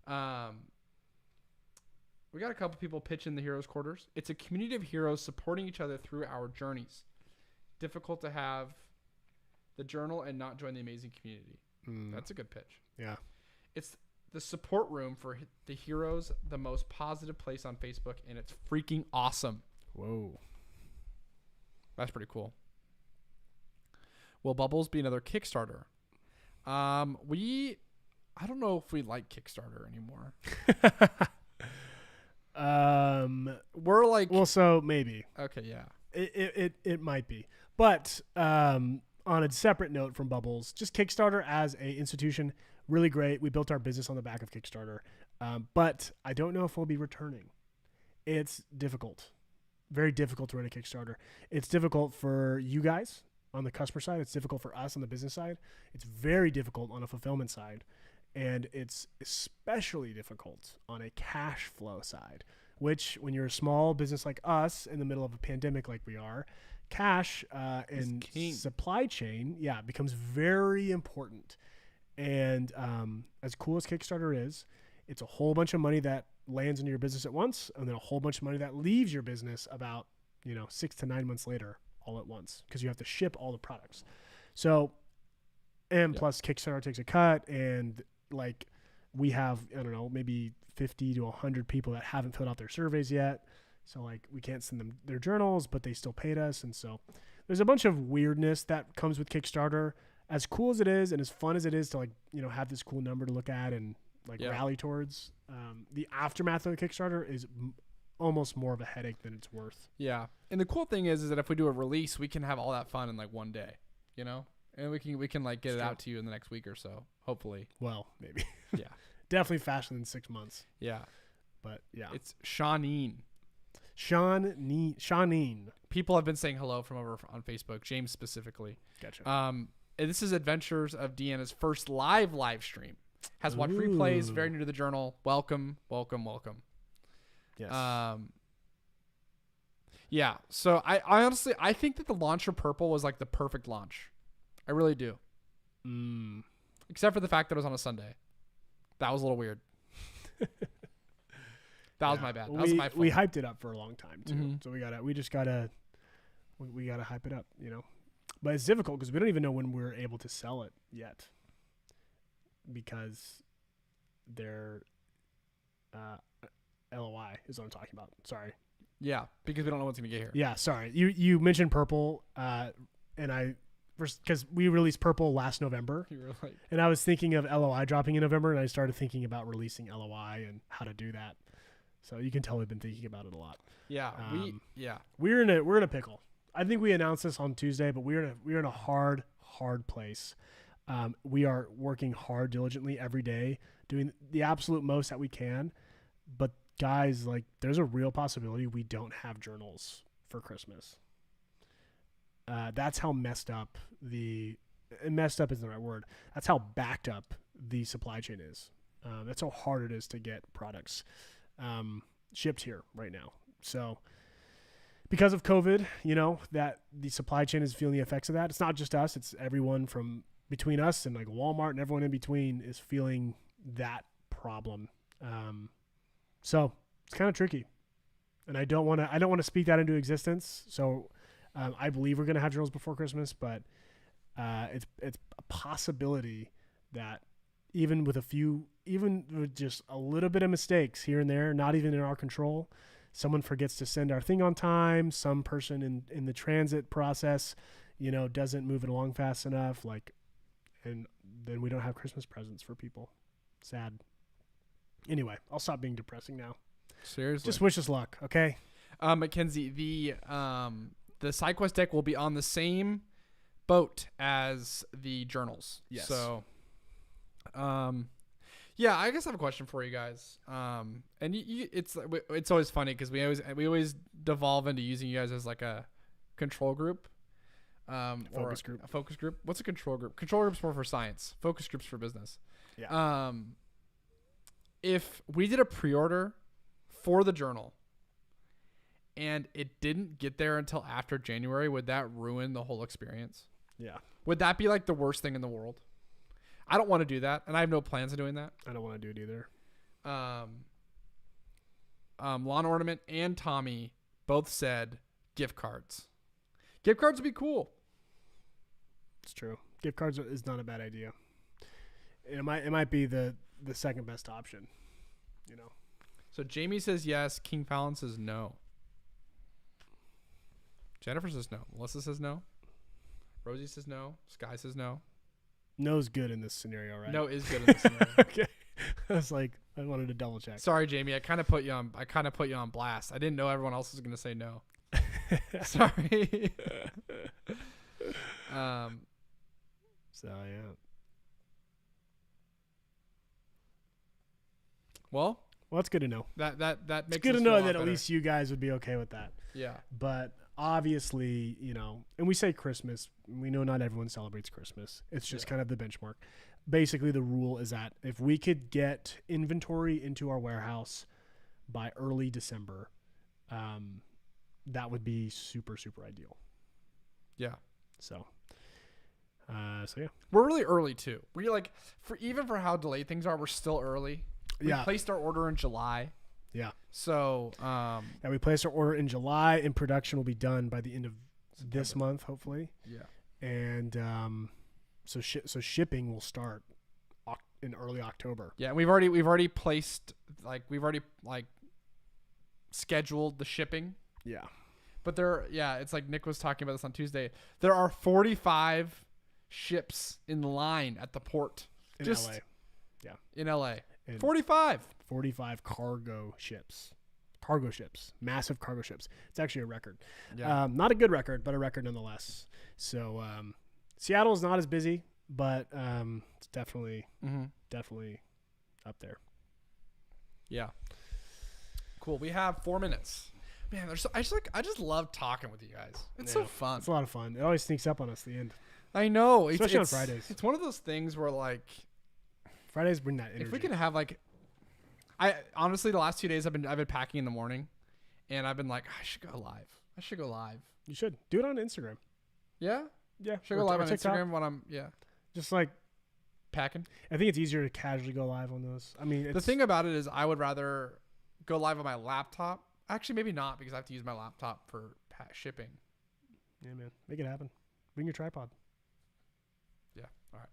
got a couple people pitching the Heroes Quarters. It's a community of heroes supporting each other through our journeys. Difficult to have the journal and not join the amazing community. That's a good pitch. Yeah. It's the support room for the heroes, the most positive place on Facebook, and it's freaking awesome. Whoa. That's pretty cool. Will Bubbles be another Kickstarter? I don't know if we like Kickstarter anymore. We're like, well, so maybe. Okay, yeah. It might be. But on a separate note from Bubbles, just Kickstarter as a institution, really great. We built our business on the back of Kickstarter. But I don't know if we'll be returning. It's difficult. Very difficult to run a Kickstarter. It's difficult for you guys on the customer side. It's difficult for us on the business side. It's very difficult on a fulfillment side. And it's especially difficult on a cash flow side, which when you're a small business like us in the middle of a pandemic like we are, cash and supply chain, becomes very important. And as cool as Kickstarter is, it's a whole bunch of money that lands into your business at once, and then a whole bunch of money that leaves your business about 6 to 9 months later all at once, because you have to ship all the products. So, and plus Kickstarter takes a cut, and like we have, I don't know, maybe 50 to 100 people that haven't filled out their surveys yet. So like we can't send them their journals, but they still paid us. And so there's a bunch of weirdness that comes with Kickstarter. As cool as it is and as fun as it is to like, have this cool number to look at and like rally towards, the aftermath of the Kickstarter is almost more of a headache than it's worth. Yeah. And the cool thing is that if we do a release, we can have all that fun in like one day, and we can like get it out to you in the next week or so, hopefully. Well, maybe. Yeah. Definitely faster than 6 months. Yeah. But yeah. It's Shawneen. Shawneen. People have been saying hello from over on Facebook, James specifically. Gotcha. And this is Adventures of Deanna's first live stream. Has watched replays, very new to the journal. Welcome, welcome, welcome. Yes. Yeah. So I honestly I think that the launch for Purple was like the perfect launch. I really do. Except for the fact that it was on a Sunday. That was a little weird. That was my bad. That was my fault. We hyped it up for a long time too. Mm-hmm. So we gotta hype it up, you know. But it's difficult because we don't even know when we're able to sell it yet. Because they're LOI is what I'm talking about. Sorry. Yeah, because we don't know what's gonna get here. Yeah, sorry. You mentioned Purple, and I because we released Purple last November, You were like, and I was thinking of LOI dropping in November, and I started thinking about releasing LOI and how to do that. So you can tell we've been thinking about it a lot. yeah, We're in a pickle. I think we announced this on Tuesday, but we're in a hard place. We are working hard diligently every day, doing the absolute most that we can. But guys, like, there's a real possibility we don't have journals for Christmas. That's how messed up messed up isn't the right word. That's how backed up the supply chain is. That's how hard it is to get products shipped here right now. So because of COVID, you know, that the supply chain is feeling the effects of that. It's not just us. It's everyone from between us and like Walmart and everyone in between is feeling that problem. So it's kind of tricky, and I don't want to speak that into existence. So I believe we're going to have journals before Christmas, but it's a possibility that even with just a little bit of mistakes here and there, not even in our control, someone forgets to send our thing on time. Some person in the transit process, you know, doesn't move it along fast enough. And then we don't have Christmas presents for people. Sad. Anyway, I'll stop being depressing now. seriously. Just wish us luck, okay? Mackenzie, the SideQuest deck will be on the same boat as the journals. Yes. So, yeah, I guess I have a question for you guys. And it's always funny because we always devolve into using you guys as like a control group. Focus group. A focus group. What's a control group? Control group's more for science. Focus group's for business. Yeah. If we did a pre-order for the journal and it didn't get there until after January, would that ruin the whole experience? Yeah. Would that be like the worst thing in the world? I don't want to do that, and I have no plans of doing that. I don't want to do it either. Lawn Ornament and Tommy both said gift cards. Gift cards would be cool. It's true. Gift cards is not a bad idea. It might be the second best option, you know. So Jamie says yes. King Fallon says no. Jennifer says no. Melissa says no. Rosie says no. Sky says no. No's good in this scenario, right? No is good in this scenario. Okay. I was like, I wanted to double check. Sorry, Jamie. I kind of put you on blast. I didn't know everyone else was going to say no. Sorry. So yeah. Well, it's good to know. that makes It's good us to feel a know lot that at better. least you guys would be okay with that. Yeah. But obviously, you know, and we say Christmas, we know not everyone celebrates Christmas. It's just kind of the benchmark. Basically, the rule is that if we could get inventory into our warehouse by early December, that would be super, super ideal. Yeah. So yeah. We're really early too. We're like for how delayed things are, we're still early. We Yeah. placed our order in July. Yeah. So, Yeah, we placed our order in July, and production will be done by the end of this September. month, hopefully. Yeah. And so shipping will start in early October. Yeah, we've already placed scheduled the shipping. Yeah. But it's like Nick was talking about this on Tuesday. There are 45 ships in line at the port In just LA. Yeah. in LA. And 45. 45 cargo ships, massive cargo ships. It's actually a record. Yeah. Not a good record, but a record nonetheless. So Seattle's not as busy, but it's definitely up there. Yeah. Cool. We have 4 minutes. Man, I just love talking with you guys. It's so fun. It's a lot of fun. It always sneaks up on us at the end. I know. Especially on Fridays. It's one of those things where like Fridays bring that energy. if we can have like I honestly, the last 2 days I've been packing in the morning, and I've been like, I should go live. You should do it on Instagram. Yeah, Yeah, should I go or live on TikTok. Instagram when I'm Just like packing. I think it's easier to casually go live on those. I mean, The thing about it is, I would rather go live on my laptop. Actually, maybe not, because I have to use my laptop for shipping. Yeah, man, make it happen. Bring your tripod. Yeah, all right,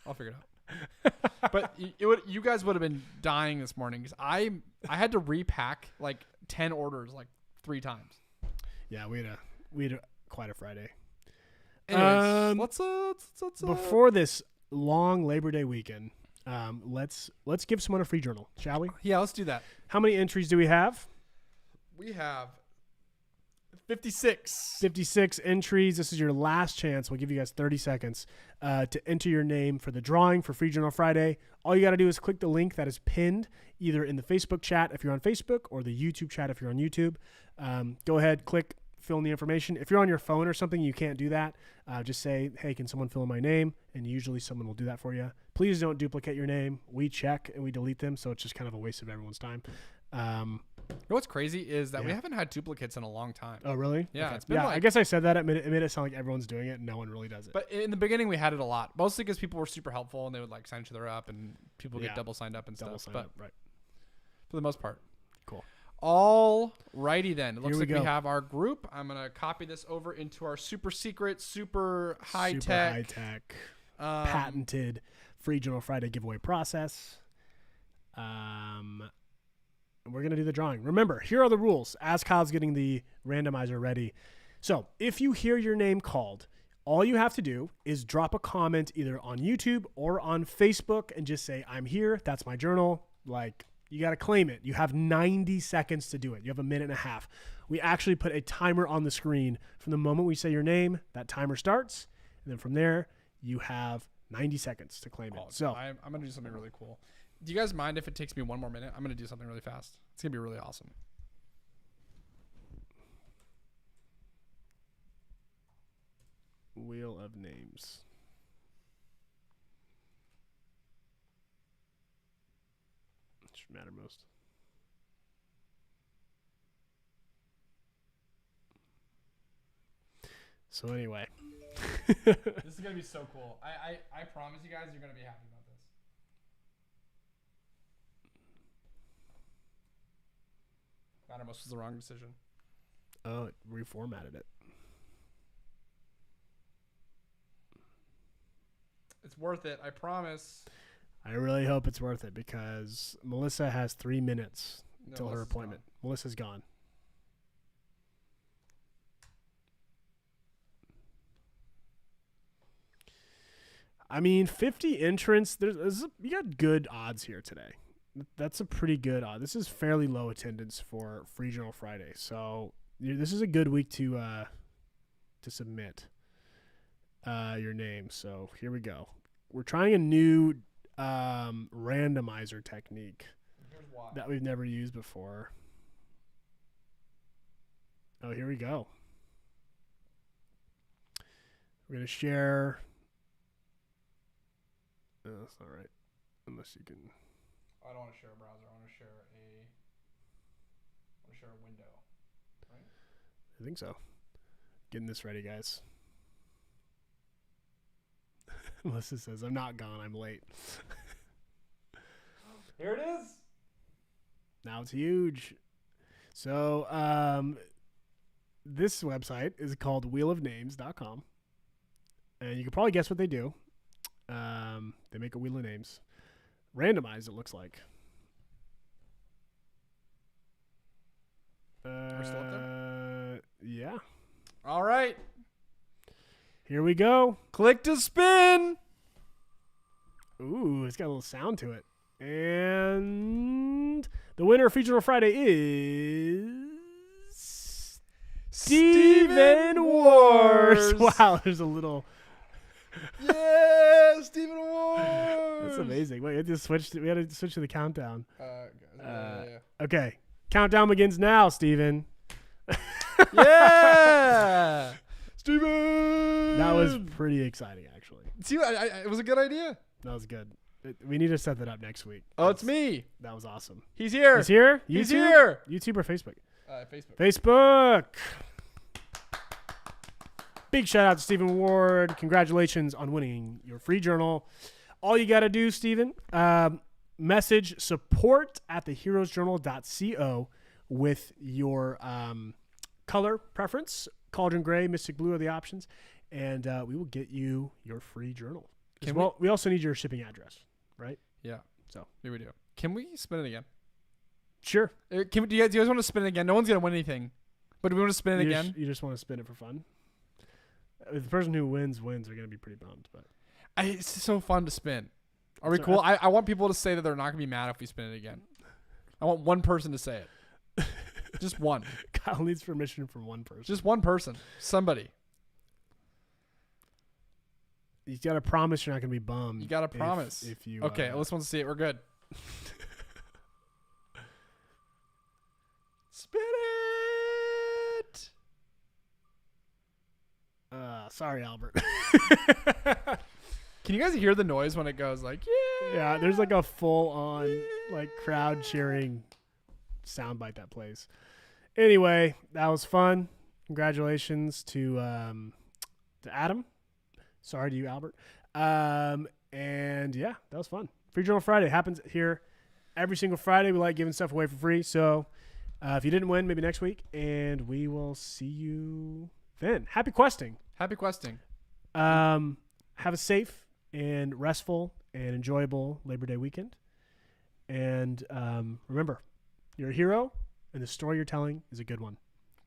I'll figure it out. But you guys would have been dying this morning because I had to repack like 10 orders like 3 times. Yeah, we had quite a Friday. Anyways, let's Before this long Labor Day weekend, let's give someone a free journal, shall we? Yeah, let's do that. How many entries do we have? We have 56. 56 entries. This is your last chance. We'll give you guys 30 seconds to enter your name for the drawing for Free Journal Friday. All you got to do is click the link that is pinned either in the Facebook chat if you're on Facebook or the YouTube chat if you're on YouTube. Go ahead, click, fill in the information. If you're on your phone or something, you can't do that. Just say, hey, can someone fill in my name? And usually someone will do that for you. Please don't duplicate your name. We check and we delete them, so it's just kind of a waste of everyone's time. You know what's crazy is that we Yeah. haven't had duplicates in a long time. Oh, really? Yeah, Okay. it's been I guess I said that. It made it sound like everyone's doing it and no one really does it. But in the beginning, we had it a lot, mostly because people were super helpful and they would like sign each other up and people Yeah. get double signed up and Double stuff. sign But up, right. for the most part, Cool. All righty then. It looks Here we like we go. have our group. I'm gonna copy this over into our super secret, super high Super tech, high tech, patented Free Journal Friday giveaway process. We're going to do the drawing. Remember, here are the rules as Kyle's getting the randomizer ready. So if you hear your name called, all you have to do is drop a comment either on YouTube or on Facebook and just say, I'm here. That's my journal. Like, you got to claim it. You have 90 seconds to do it. You have a minute and a half. We actually put a timer on the screen. From the moment we say your name, that timer starts. And then from there, you have 90 seconds to claim it. So I'm going to do something really cool. Do you guys mind if it takes me one more minute? I'm going to do something really fast. It's going to be really awesome. Wheel of Names. It should matter most. So anyway. This is going to be so cool. I promise you guys you're going to be happy about this. Mattermost was the wrong decision. Oh, it reformatted it. It's worth it. I promise. I really hope it's worth it because Melissa has 3 minutes until her appointment. Melissa's gone. I mean, 50 entrants. You got good odds here today. That's a pretty good odd. This is fairly low attendance for Free Journal Friday, so this is a good week to submit your name. So here we go. We're trying a new randomizer technique that we've never used before. Oh, here we go. We're gonna share. No, that's not right. Unless you can. I don't want to share a browser. I want to share a window. Right? I think so. Getting this ready, guys. Melissa says, I'm not gone. I'm late. Here it is. Now it's huge. So this website is called wheelofnames.com. And you can probably guess what they do. They make a wheel of names. Randomized, it looks like. We're still up there? Yeah. All right. Here we go. Click to spin. Ooh, it's got a little sound to it. And the winner of Free Journal Friday is Steven Wars. Wow, there's a little. Yeah, Steven Wars. That's amazing. Wait, we had to switch to the countdown. Yeah. Okay, countdown begins now, Steven. Yeah. Steven. That was pretty exciting, actually. See, it was a good idea. That was good. We need to set that up next week. Oh, it's me. That was awesome. He's here. He's here? He's YouTube? here. YouTube or Facebook? Facebook. Facebook. Big shout out to Stephen Ward. Congratulations on winning your free journal. All you got to do, Stephen, message support@theheroesjournal.co with your color preference. Cauldron Gray, Mystic Blue are the options. And we will get you your free journal. We also need your shipping address, right? Yeah. So here we do. Can we spin it again? Sure. Do you guys want to spin it again? No one's going to win anything. But do we want to spin it again? You just want to spin it for fun? The person who wins are going to be pretty bummed. But it's so fun to spin. Are we cool? I want people to say that they're not going to be mad if we spin it again. I want one person to say it. Just one. Kyle needs permission from one person. Just one person. Somebody. You got to promise you're not going to be bummed. You got to promise. If you okay, let's want to see it. We're good. Spin it. Sorry, Albert. Can you guys hear the noise when it goes like, yeah? Yeah, there's like a full-on like crowd cheering soundbite that plays. Anyway, that was fun. Congratulations to Adam. Sorry to you, Albert. And yeah, that was fun. Free Journal Friday happens here every single Friday. We like giving stuff away for free. So if you didn't win, maybe next week. And we will see you then. Happy questing. Happy questing. Have a safe and restful and enjoyable Labor Day weekend. And remember, you're a hero, and the story you're telling is a good one.